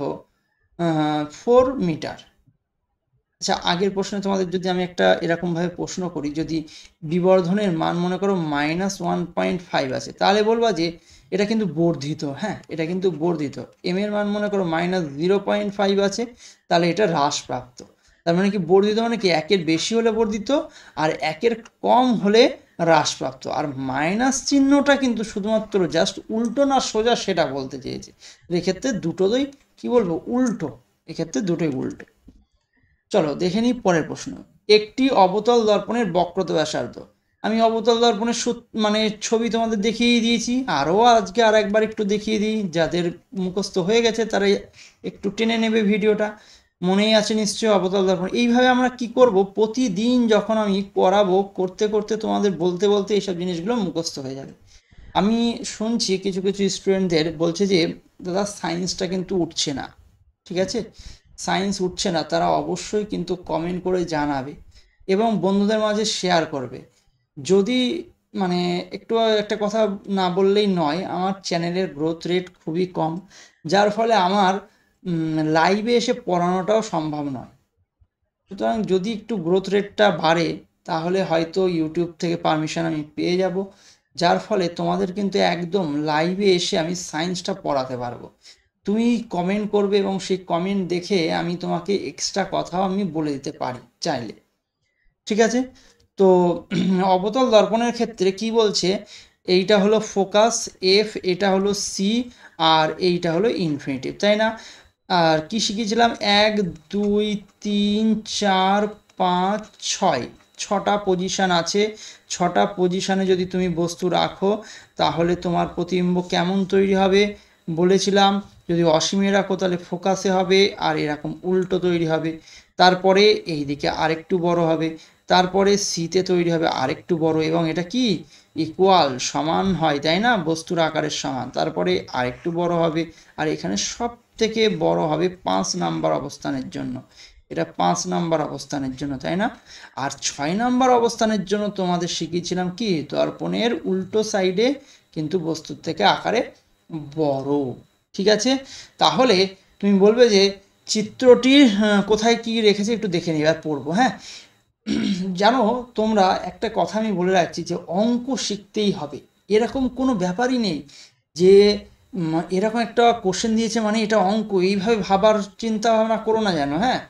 4 মিটার। আচ্ছা, আগের প্রশ্নে তোমাদের যদি আমি একটা এরকমভাবে প্রশ্ন করি, যদি বিবর্ধনের মান মনে করো -1.5 আছে, তাহলে বলবা যে এটা কিন্তু বর্ধিত। হ্যাঁ, এটা কিন্তু বর্ধিত। এম এর মান মনে করো -0.5 আছে, তাহলে এটা হ্রাসপ্রাপ্ত। তার মানে কি, বর্ধিত মানে কি, একের বেশি হলে বর্ধিত আর একের কম হলে হ্রাসপ্রাপ্ত। আর মাইনাস চিহ্নটা কিন্তু শুধুমাত্র জাস্ট উল্টো না সোজা সেটা বলতে চেয়েছে। এক্ষেত্রে দুটোই কি বলবো, উল্টো, এক্ষেত্রে দুটোই উল্টো। চলো দেখে নিই পরের প্রশ্ন। একটি অবতল দর্পণের বক্রতা ব্যাসার্ধ, আমি অবতল দর্পণের মানে ছবি তোমাদের দেখিয়ে দিয়েছি, আরও আজকে আর একবার একটু দেখিয়ে দিই, যাদের মুখস্থ হয়ে গেছে তারা একটু টেনে নেবে ভিডিওটা, মনেই আছে নিশ্চয়ই অবতল দর্পণ। এইভাবে আমরা কি করব, প্রতিদিন যখন আমি করাবো, করতে করতে তোমাদের বলতে বলতে এইসব জিনিসগুলো মুখস্থ হয়ে যাবে। আমি শুনছি কিছু কিছু স্টুডেন্টদের বলছে যে দাদা সায়েন্সটা কিন্তু উঠছে না। ঠিক আছে, সায়েন্স উঠছে না, তারা অবশ্যই কিন্তু কমেন্ট করে জানাবে এবং বন্ধুদের মাঝে শেয়ার করবে। যদি মানে একটু একটা কথা না বললেই নয়, আমার চ্যানেলের গ্রোথ রেট খুবই কম, যার ফলে আমার লাইভে এসে পড়ানোটাও সম্ভব নয়। সুতরাং যদি একটু গ্রোথ রেটটা বাড়ে তাহলে হয়তো ইউটিউব থেকে পারমিশন আমি পেয়ে যাব, যার ফলে তোমাদের কিন্তু একদম লাইভে এসে আমি সায়েন্সটা পড়াতে পারবো। তুমি কমেন্ট করবে এবং সেই কমেন্ট দেখে আমি তোমাকে এক্সট্রা কথাও আমি বলে দিতে পারি চাইলে। ঠিক আছে, তো অবতল দর্পণের ক্ষেত্রে কি বলছে, এইটা হলো ফোকাস এফ, এটা হলো সি, আর এইটা হলো ইনফিনিটিভ, তাই না? আর কি শিখেছিলাম, 1 2 3 4 5 6 6টা পজিশন আছে, 6টা পজিশনে যদি তুমি বস্তু রাখো তাহলে তোমার প্রতিবিম্ব কেমন তৈরি হবে বলেছিলাম, যদি অসীমে রাখো তাহলে ফোকাসে হবে আর এরকম উল্টো তৈরি হবে। তারপরে এই দিকে আরেকটু বড় হবে, তারপরে সিতে তৈরি হবে আরেকটু বড়, এবং এটা কি ইকুয়াল সমান হয় তাই না, বস্তুর আকারের সমান। তারপরে আরেকটু বড় হবে, আর এখানে সব থেকে বড় হবে 5 নাম্বার অবস্থানের জন্য, এটা 5 নাম্বার অবস্থানের জন্য তাই না। আর 6 নাম্বার অবস্থানের জন্য তোমাদের শিখিয়েছিলাম কি দর্পণের উল্টো সাইডে কিন্তু বস্তুর থেকে আকারে বড়। ঠিক আছে, তাহলে তুমি বলবে যে চিত্রটির কোথায় কি রেখেছে একটু দেখে নিই, আর পড়বো। হ্যাঁ, জানো তোমরা একটা কথা আমি বলে রাখছি যে অঙ্ক শিখতেই হবে, এরকম কোনো ব্যাপারই নেই যে এরকম একটা কোশ্চেন দিয়েছে মানে এটা অঙ্ক, এইভাবে ভাবার চিন্তা ভাবনা করো না যেন। হ্যাঁ,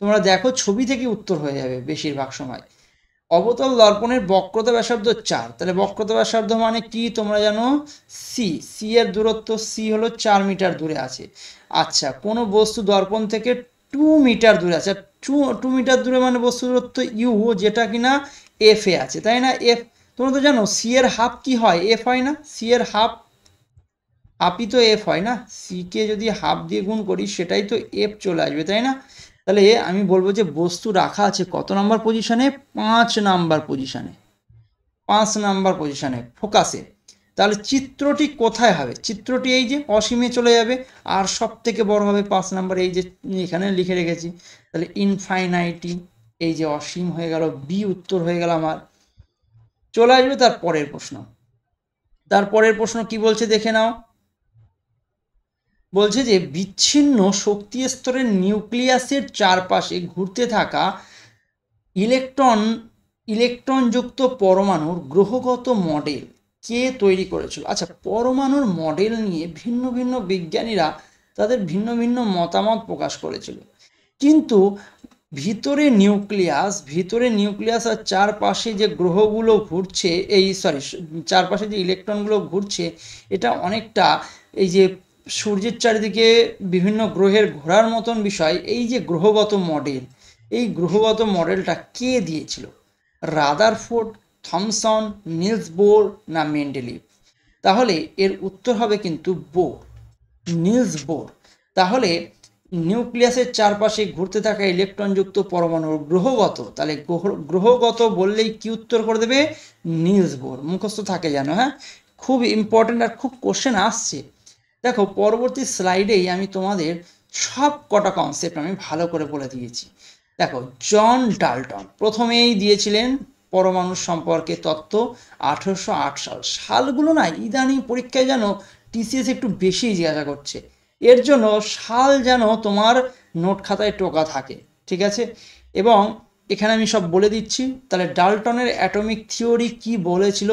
তোমরা দেখো ছবি থেকে উত্তর হয়ে যাবে বেশিরভাগ সময়। অবতল দর্পণের বক্রতা ব্যাসার্ধ 4, তাহলে বক্রতা ব্যাসার্ধ মানে কি তোমরা জানো, সি এর দূরত্ব, সি হলো 4 মিটার দূরে আছে। আচ্ছা, কোনো বস্তু দর্পণ থেকে 2 মিটার দূরে আছে, 2 মিটার দূরে মানে বস্তু দূরত্ব ইউ, যেটা কিনা এফ এ আছে তাই না। এফ তোমরা তো জানো সি এর হাফ কি হয়, এফ হয় না, সি এর হাফই তো এফ হয় না, সি কে যদি হাফ দিয়ে গুণ করি সেটাই তো এফ চলে আসবে তাই না। তাহলে আমি বলবো যে বস্তু রাখা আছে কত নাম্বার পজিশনে, 5 নাম্বার পজিশনে, 5 নাম্বার পজিশনে ফোকাসে। তাহলে চিত্রটি কোথায় হবে, চিত্রটি এই যে অসীমে চলে যাবে, আর সব থেকে বড় হবে 5 নাম্বার, এই যে এখানে লিখে রেখেছি। তাহলে ইনফাইনাইটি, এই যে অসীম হয়ে গেল, বি উত্তর হয়ে গেল আমার। চলে আসবে তার পরের প্রশ্ন। তার পরের প্রশ্ন কি বলছে দেখে নাও, বলছে যে বিচ্ছিন্ন শক্তি স্তরের নিউক্লিয়াসের চারপাশে ঘুরতে থাকা ইলেকট্রনযুক্ত পরমাণুর গ্রহগত মডেল কে তৈরি করেছিল। আচ্ছা, পরমাণুর মডেল নিয়ে ভিন্ন ভিন্ন বিজ্ঞানীরা তাদের ভিন্ন ভিন্ন মতামত প্রকাশ করেছিল, কিন্তু ভিতরে নিউক্লিয়াস আর চারপাশে যে গ্রহগুলো ঘুরছে, চারপাশে যে ইলেকট্রনগুলো ঘুরছে, এটা অনেকটা এই যে সূর্যের চারিদিকে বিভিন্ন গ্রহের ঘোরার মতন বিষয়। এই যে গ্রহগত মডেল, এই গ্রহগত মডেলটা কে দিয়েছিল, রাদারফোর্ড, থমসন, নিলস বোর না মেন্ডেলিভ। তাহলে এর উত্তর হবে কিন্তু বোর, নিলস বোর। তাহলে নিউক্লিয়াসের চারপাশে ঘুরতে থাকা ইলেকট্রনযুক্ত পরমাণুর গ্রহগত, তাহলে গ্রহগত বললেই কি উত্তর করে দেবে, নিলস বোর। মুখস্থ থাকে যেন, হ্যাঁ, খুব ইম্পর্টেন্ট আর খুব কোশ্চেন আসছে। দেখো পরবর্তী স্লাইডেই আমি তোমাদের সব কটা কনসেপ্ট আমি ভালো করে বলে দিয়েছি। দেখো জন ডাল্টন প্রথমেই দিয়েছিলেন পরমাণু সম্পর্কে তত্ত্ব 1808 সাল। সালগুলো না ইদানিং পরীক্ষায় যেন টিসিএস একটু বেশি জিজ্ঞাসা করছে, এর জন্য সাল যেন তোমার নোট খাতায় টোকা থাকে, ঠিক আছে। এবং এখানে আমি সব বলে দিচ্ছি। তাহলে ডাল্টনের অ্যাটমিক থিওরি কি বলেছিল,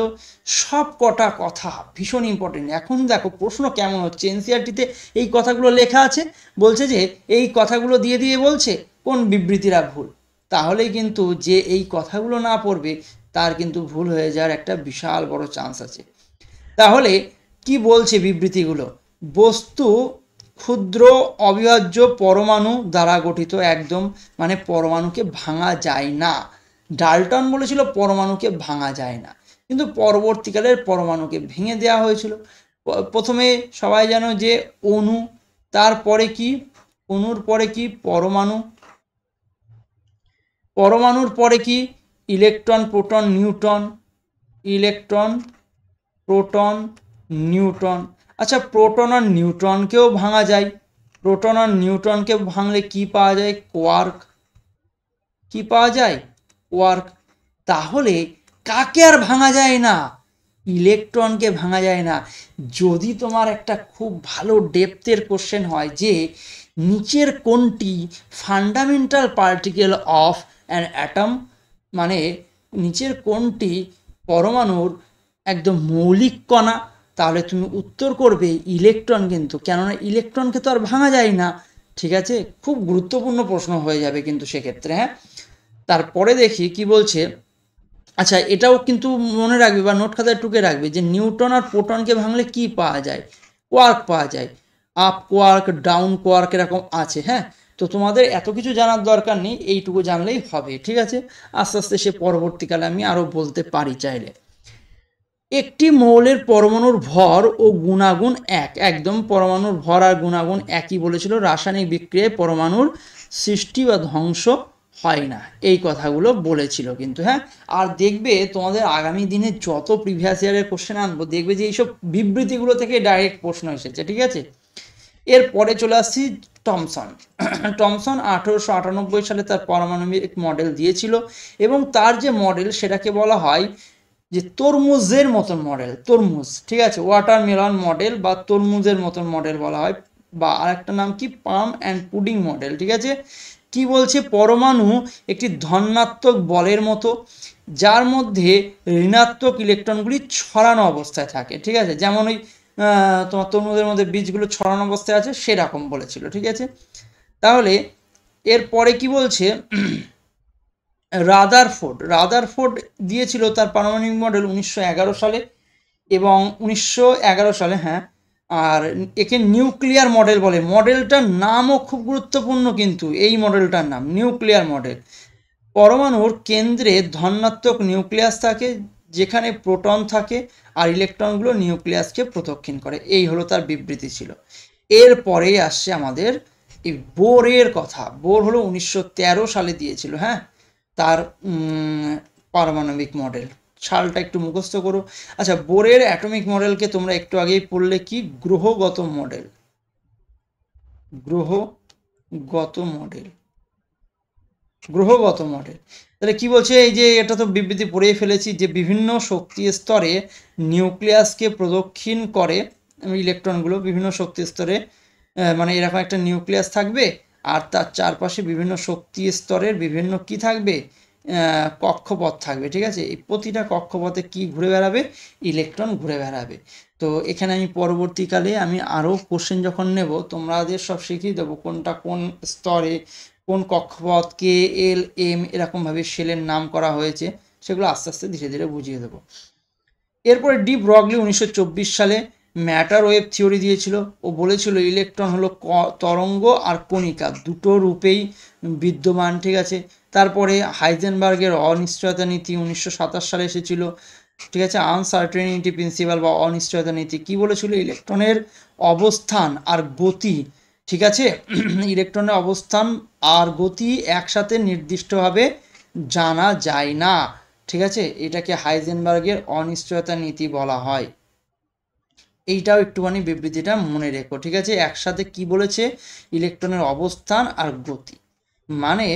সব কটা কথা ভীষণ ইম্পর্টেন্ট। এখন দেখো প্রশ্ন কেমন হচ্ছে, এনসিইআরটিতে এই কথাগুলো লেখা আছে, বলছে যে এই কথাগুলো দিয়ে দিয়ে বলছে কোন বিবৃতিরা ভুল। তাহলেই কিন্তু যে এই কথাগুলো না পড়বে তার কিন্তু ভুল হয়ে যাওয়ার একটা বিশাল বড় চান্স আছে। তাহলে কি বলছে বিবৃতিগুলো, বস্তু ক্ষুদ্র অবিভাজ্য পরমাণু দ্বারা গঠিত, একদম মানে পরমাণুকে ভাঙা যায় না। ডাল্টন বলেছিল পরমাণুকে ভাঙা যায় না, কিন্তু পরবর্তীকালের পরমাণুকে ভেঙে দেওয়া হয়েছিল। প্রথমে সবাই জানো যে অণু, তারপরে কি অণুর পরে কি পরমাণু, পরমাণুর পরে কি electron, proton, neutron, electron, proton, neutron. আচ্ছা, প্রোটন আর নিউট্রনকেও ভাঙা যায়, প্রোটন আর নিউট্রনকে ভাঙলে কি পাওয়া যায়, কোয়ার্ক। কি পাওয়া যায়, কোয়ার্ক। তাহলে কাকে আর ভাঙা যায় না, ইলেকট্রনকে ভাঙা যায় না। যদি তোমার একটা খুব ভালো ডেপথের কোশ্চেন হয় যে নিচের কোনটি fundamental particle of an atom, মানে নিচের কোনটি পরমাণুর একদম মৌলিক কণা, তাহলে তুমি উত্তর করবে ইলেকট্রন, কিন্তু কেননা ইলেকট্রনকে তো আর ভাঙা যায় না, ঠিক আছে। খুব গুরুত্বপূর্ণ প্রশ্ন হয়ে যাবে কিন্তু সেক্ষেত্রে। হ্যাঁ, তারপরে দেখি কি বলছে। আচ্ছা, এটাও কিন্তু মনে রাখবে বা নোট খাতায় টুকে রাখবে যে নিউট্রন আর প্রোটনকে ভাঙলে কি পাওয়া যায়, কোয়ার্ক পাওয়া যায়। আপ কোয়ার্ক, ডাউন কোয়ার্ক এরকম আছে। হ্যাঁ, তো তোমাদের এত কিছু জানার দরকার নেই, এইটুকু জানলেই হবে, ঠিক আছে। আস্তে আস্তে সে পরবর্তীকালে আমি আরও বলতে পারি চাইলে। একটি মৌলের পরমাণুর ভর ও গুণাগুণ একদম পরমাণুর ভর আর গুণাগুণ একই বলেছিল, রাসায়নিক বিক্রিয়ায় পরমাণুর সৃষ্টি বা ধ্বংস হয় না, এই কথাগুলো বলেছিল কিন্তু। হ্যাঁ, আর দেখবে তোমাদের আগামী দিনে যত প্রিভিয়াস ইয়ারের কোশ্চেন আনবো, দেখবে যে এইসব বিবৃতিগুলো থেকে ডাইরেক্ট প্রশ্ন এসেছে, ঠিক আছে। এরপরে চলে আসছি টমসন। টমসন 1898 সালে তার পারমাণবিক মডেল দিয়েছিল, এবং তার যে মডেল সেটাকে বলা হয় যে তরমুজের মতন মডেল, তরমুজ, ঠিক আছে, ওয়াটারমেলন মডেল বা তরমুজের মতন মডেল বলা হয়, বা আরেকটা নাম কি পাম অ্যান্ড পুডিং মডেল, ঠিক আছে। কি বলছে, পরমাণু একটি ধনাত্মক বলের মতো, যার মধ্যে ঋণাত্মক ইলেকট্রনগুলি ছড়ানো অবস্থায় থাকে, ঠিক আছে, যেমন ওই তোমার তরমুজের মধ্যে বীজগুলো ছড়ানো অবস্থায় আছে সেরকম বলেছিল, ঠিক আছে। তাহলে এরপরে কি বলছে, রাদারফোর্ড দিয়েছিল তার পারমাণবিক মডেল 1911 সালে, এবং 1911 সালে, হ্যাঁ, আর একে নিউক্লিয়ার মডেল বলে। মডেলটার নামও খুব গুরুত্বপূর্ণ কিন্তু, এই মডেলটার নাম নিউক্লিয়ার মডেল। পরমাণুর কেন্দ্রে ধনাত্মক নিউক্লিয়াস থাকে, যেখানে প্রোটন থাকে, আর ইলেকট্রনগুলো নিউক্লিয়াসকে প্রদক্ষিণ করে, এই হলো তার বিবৃতি ছিল। এরপরেই আসছে আমাদের এই বোরের কথা। বোর হলো 1913 সালে দিয়েছিল, হ্যাঁ, তার পারমাণবিক মডেল। সালটা একটু মুখস্থ করো। আচ্ছা, বোরের অ্যাটমিক মডেলকে তোমরা একটু আগেই পড়লে কি, গ্রহগত মডেল, গ্রহগত মডেল। তাহলে কি বলছে, এই যে এটা তো বিবৃতি পড়েই ফেলেছি, যে বিভিন্ন শক্তি স্তরে নিউক্লিয়াসকে প্রদক্ষিণ করে ইলেকট্রনগুলো, বিভিন্ন শক্তি স্তরে, মানে এরকম একটা নিউক্লিয়াস থাকবে, আর তার চারপাশে বিভিন্ন শক্তি স্তরের বিভিন্ন কি থাকবে, কক্ষপথ থাকবে, ঠিক আছে। এই প্রতিটা কক্ষপথে কি ঘুরে বেড়াবে, ইলেকট্রন ঘুরে বেড়াবে। তো এখানে আমি পরবর্তীকালে আমি আরও কোশ্চেন যখন নেব, তোমাদের সব শিখিয়ে দেবো কোনটা কোন স্তরে, কোন কক্ষপথ, কে, এল, এম, এরকমভাবে শেলের নাম করা হয়েছে, সেগুলো আস্তে আস্তে ধীরে ধীরে বুঝিয়ে দেবো। এরপরে ডি ব্রগলি 1924 সালে ম্যাটার ওয়েভ থিওরি দিয়েছিল। ও বলেছিল ইলেকট্রন হলো তরঙ্গ আর কণিকা দুটো রূপেই বিদ্যমান, ঠিক আছে। তারপরে হাইজেনবার্গের অনিশ্চয়তা নীতি 1927 সালে এসেছিল, ঠিক আছে। আনসার্টেনিটি প্রিন্সিপাল বা অনিশ্চয়তা নীতি কি বলেছিল, ইলেকট্রনের অবস্থান আর গতি, ঠিক আছে, ইলেকট্রনের অবস্থান আর গতি একসাথে নির্দিষ্টভাবে জানা যায় না, ঠিক আছে। এটাকে হাইজেনবার্গের অনিশ্চয়তা নীতি বলা হয়। এইটাও একটুখানি বিবৃতিটা মনে রেখো, ঠিক আছে। একসাথে কি বলেছে, ইলেকট্রনের অবস্থান আর গতি, মানে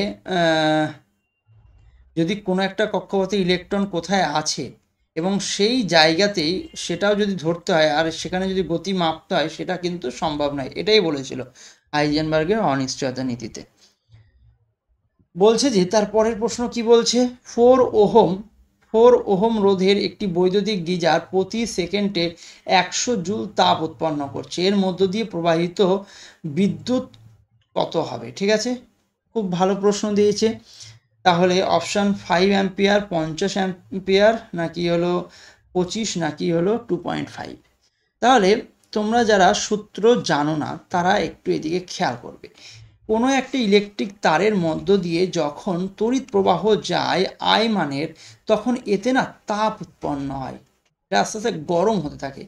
যদি কোনো একটা কক্ষপথে ইলেকট্রন কোথায় আছে এবং সেই জায়গাতেই সেটাও যদি ধরতে হয় আর সেখানে যদি গতি মাপতে হয়, সেটা কিন্তু সম্ভব নয়, এটাই বলেছিল হাইজেনবার্গের অনিশ্চয়তা নীতিতে। বলছে যে তার পরের প্রশ্ন কি বলছে, 4 ওহম রোধের একটি বৈদ্যুতিক গিজার প্রতি সেকেন্ডে 100 জুল তাপ উৎপন্ন করছে, এর মধ্য দিয়ে প্রবাহিত বিদ্যুৎ কত হবে, ঠিক আছে। খুব ভালো প্রশ্ন দিয়েছে। তাহলে অপশান 5 অ্যাম্পিয়ার, 50 অ্যাম্পিয়ার, নাকি হলো 25, নাকি হলো 2.5। তাহলে তোমরা যারা সূত্র জানো না তারা একটু এদিকে খেয়াল করবে। কোনো একটা ইলেকট্রিক তারের মধ্য দিয়ে যখন তড়িৎ প্রবাহ যায় আই মানের, তখন এতে না তাপ উৎপন্ন হয়, এটা আস্তে আস্তে গরম হতে থাকে।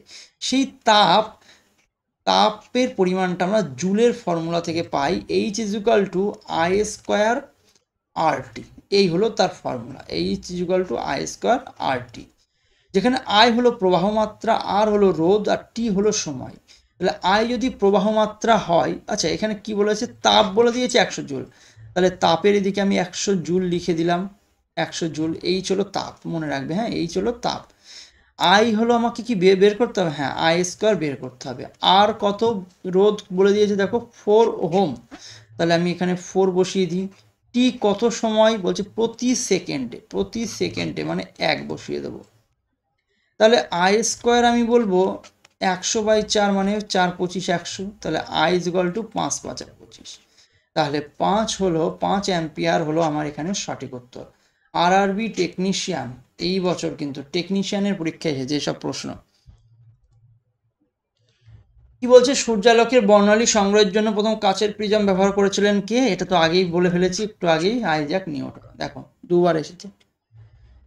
সেই তাপের পরিমাণটা আমরা জুলের ফর্মুলা থেকে পাই, H=I²RT। এই হলো তার ফর্মুলা, H=I²RT, যেখানে আই হলো প্রবাহ মাত্রা, আর হলো রোধ, আর টি হলো সময়। তাহলে আই যদি প্রবাহ মাত্রা হয়, আচ্ছা এখানে কি বলেছে, তাপ বলে দিয়েছে 100 জুল, তাহলে তাপের এদিকে আমি 100 জুল লিখে দিলাম, 100 জুল, এই হলো তাপ, মনে রাখবে, হ্যাঁ, এই হলো তাপ। আই হলো আমাকে কি বের করতে হবে, হ্যাঁ, I² বের করতে হবে। আর কত রোধ বলে দিয়েছে দেখো, 4 ওহম, তাহলে আমি এখানে 4 বসিয়ে দিই। টি কত সময় বলছে, প্রতি সেকেন্ডে মানে 1 বসিয়ে দেবো। তাহলে I² আমি বলবো 100/4 মানে 4 25 100, তাহলে I=5×5=25। তাহলে 5 অ্যাম্পিয়ার হলো আমার এখানে সঠিক উত্তর। আরআরবি টেকনিশিয়ান, এই বছর কিন্তু টেকনিশিয়ানের পরীক্ষায় এসেছে যেসব প্রশ্ন। কি বলছে, সূর্যালোকের বর্ণালী সংগ্রহের জন্য প্রথম কাচের প্রিজম ব্যবহার করেছিলেন কে? এটা তো আগেই বলে ফেলেছি, একটু আগেই, আইজ্যাক নিউটন। দেখো দুবার এসেছে।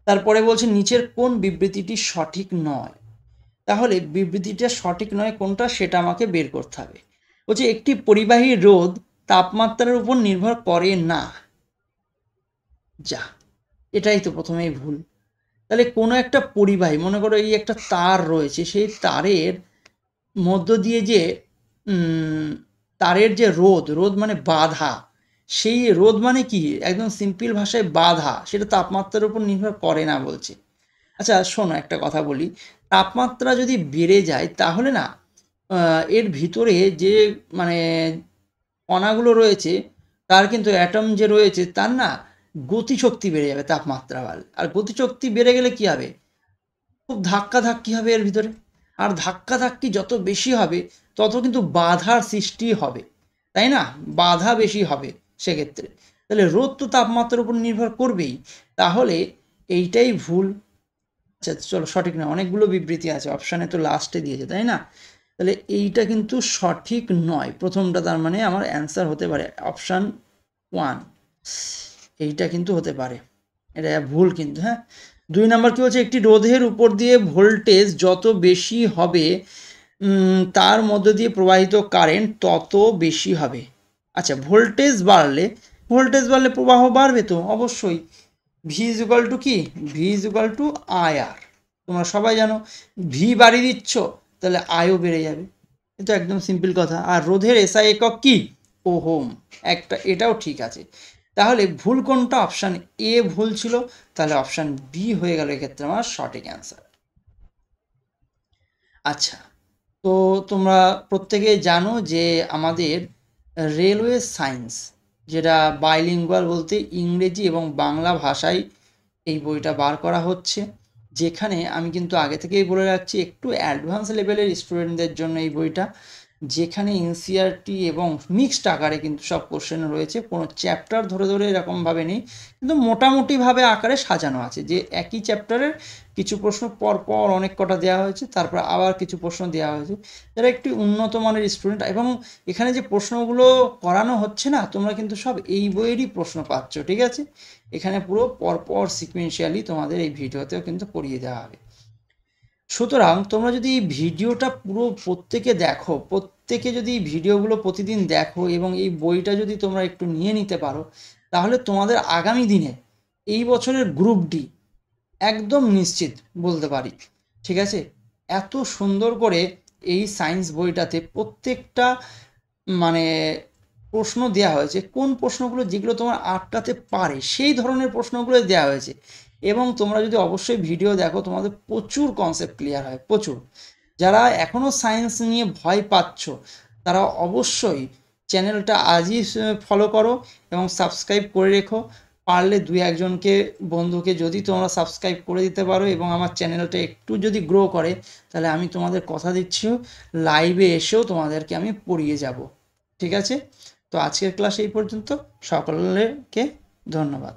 তারপরে বলছে নিচের কোন বিবৃতিটি সঠিক নয়? তাহলে বিবৃতিটা সঠিক নয় কোনটা সেটা আমাকে বের করতে হবে। বলছে একটি পরিবাহী রোধ তাপমাত্রার উপর নির্ভর করে না। যা, এটাই তো প্রথমেই ভুল। তাহলে কোনো একটা পরিবাহী, মনে করো এই একটা তার রয়েছে, সেই তারের মধ্য দিয়ে যে তারের যে রোধ মানে বাধা, সেই রোধ মানে কি, একদম সিম্পল ভাষায় বাধা, সেটা তাপমাত্রার উপর নির্ভর করে না বলছে। আচ্ছা শোনো একটা কথা বলি, তাপমাত্রা যদি বেড়ে যায় তাহলে না এর ভিতরে যে মানে কণাগুলো রয়েছে তার কিন্তু অ্যাটম যে রয়েছে তার না গতিশক্তি বেড়ে যাবে তাপমাত্রা বাড়লে। আর গতিশক্তি বেড়ে গেলে কি হবে, খুব ধাক্কাধাক্কি হবে এর ভিতরে। আর ধাক্কাধাক্কি যত বেশি হবে তত কিন্তু বাধার সৃষ্টি হবে, তাই না? বাধা বেশি হবে সেক্ষেত্রে। তাহলে রোধ তো তাপমাত্রার উপর নির্ভর করবেই, তাহলে এইটাই ভুল। আচ্ছা চলো, সঠিক না, অনেকগুলো বিবৃতি আছে, অপশানে তো লাস্টে দিয়েছে, তাই না? তাহলে এইটা কিন্তু সঠিক নয় প্রথমটা, তার মানে আমার অ্যান্সার হতে পারে অপশান 1, এইটা কিন্তু হতে পারে, এটা ভুল কিন্তু। হ্যাঁ, 2 নম্বর কি বলছে, একটি রোধের উপর দিয়ে ভোল্টেজ যত বেশি হবে তার মধ্য দিয়ে প্রবাহিত কারেন্ট তত বেশি হবে। আচ্ছা, ভোল্টেজ বাড়লে প্রবাহ বাড়বে তো অবশ্যই। ভি ইজ ইকুয়াল টু কি, v is equal two IR, তোমরা সবাই জানো। ভি বাড়িয়ে দিচ্ছ তাহলে আয়ও বেড়ে যাবে, এটা একদম সিম্পল কথা। আর রোধের এসআই একক কি, ওহম, একটা, এটাও ঠিক আছে। তাহলে ভুল কোনটা, অপশান এ ভুল ছিল, তাহলে অপশান বি হয়ে গেল এক্ষেত্রে আমার সঠিক অ্যান্সার। আচ্ছা, তো তোমরা প্রত্যেকে জানো যে আমাদের রেলওয়ে সায়েন্স, যেটা বাইলিঙ্গুয়াল বলতে ইংরেজি এবং বাংলা ভাষায় এই বইটা বার করা হচ্ছে, যেখানে আমি কিন্তু আগে থেকেই বলে রাখছি একটু অ্যাডভান্স লেভেলের স্টুডেন্টদের জন্য এই বইটা, যেখানে এনসিআরটি এবং মিক্সড আকারে কিন্তু সব কোশ্চেন রয়েছে, কোনো চ্যাপ্টার ধরে ধরে এরকমভাবে নেই, কিন্তু মোটামুটিভাবে আকারে সাজানো আছে, যে একই চ্যাপ্টারের কিছু প্রশ্ন পরপর অনেক কটা দেওয়া হয়েছে, তারপর আবার কিছু প্রশ্ন দেওয়া হয়েছে, যারা একটি উন্নত মানের স্টুডেন্ট। এবং এখানে যে প্রশ্নগুলো করানো হচ্ছে না, তোমরা কিন্তু সব এই বইয়েরই প্রশ্ন পাচ্ছ, ঠিক আছে? এখানে পুরো পরপর সিকুয়েন্সিয়ালি তোমাদের এই ভিডিওতেও কিন্তু পড়িয়ে দেওয়া হবে। সুতরাং তোমরা যদি এই ভিডিওটা পুরো প্রত্যেকে দেখো, প্রত্যেকে যদি এই ভিডিওগুলো প্রতিদিন দেখো এবং এই বইটা যদি তোমরা একটু নিয়ে নিতে পারো, তাহলে তোমাদের আগামী দিনে এই বছরের গ্রুপ ডি একদম নিশ্চিত বলতে পারি, ঠিক আছে? এত সুন্দর করে এই সায়েন্স বইটাতে প্রত্যেকটা মানে প্রশ্ন দেওয়া হয়েছে, কোন প্রশ্নগুলো যেগুলো তোমার আটকাতে পারে সেই ধরনের প্রশ্নগুলো দেওয়া হয়েছে। এবং তোমরা যদি অবশ্যই ভিডিও দেখো, তোমাদের প্রচুর কনসেপ্ট ক্লিয়ার হয়, প্রচুর। যারা এখনও সায়েন্স নিয়ে ভয় পাচ্ছ তারা অবশ্যই চ্যানেলটা আজই ফলো করো এবং সাবস্ক্রাইব করে রেখো। পারলে 2-1জনকে বন্ধুকে যদি তোমরা সাবস্ক্রাইব করে দিতে পারো এবং আমার চ্যানেলটা একটু যদি গ্রো করে, তাহলে আমি তোমাদের কথা দিচ্ছি লাইভে এসেও তোমাদেরকে আমি পড়িয়ে যাব, ঠিক আছে? তো আজকের ক্লাস এই পর্যন্ত, সকলকে ধন্যবাদ।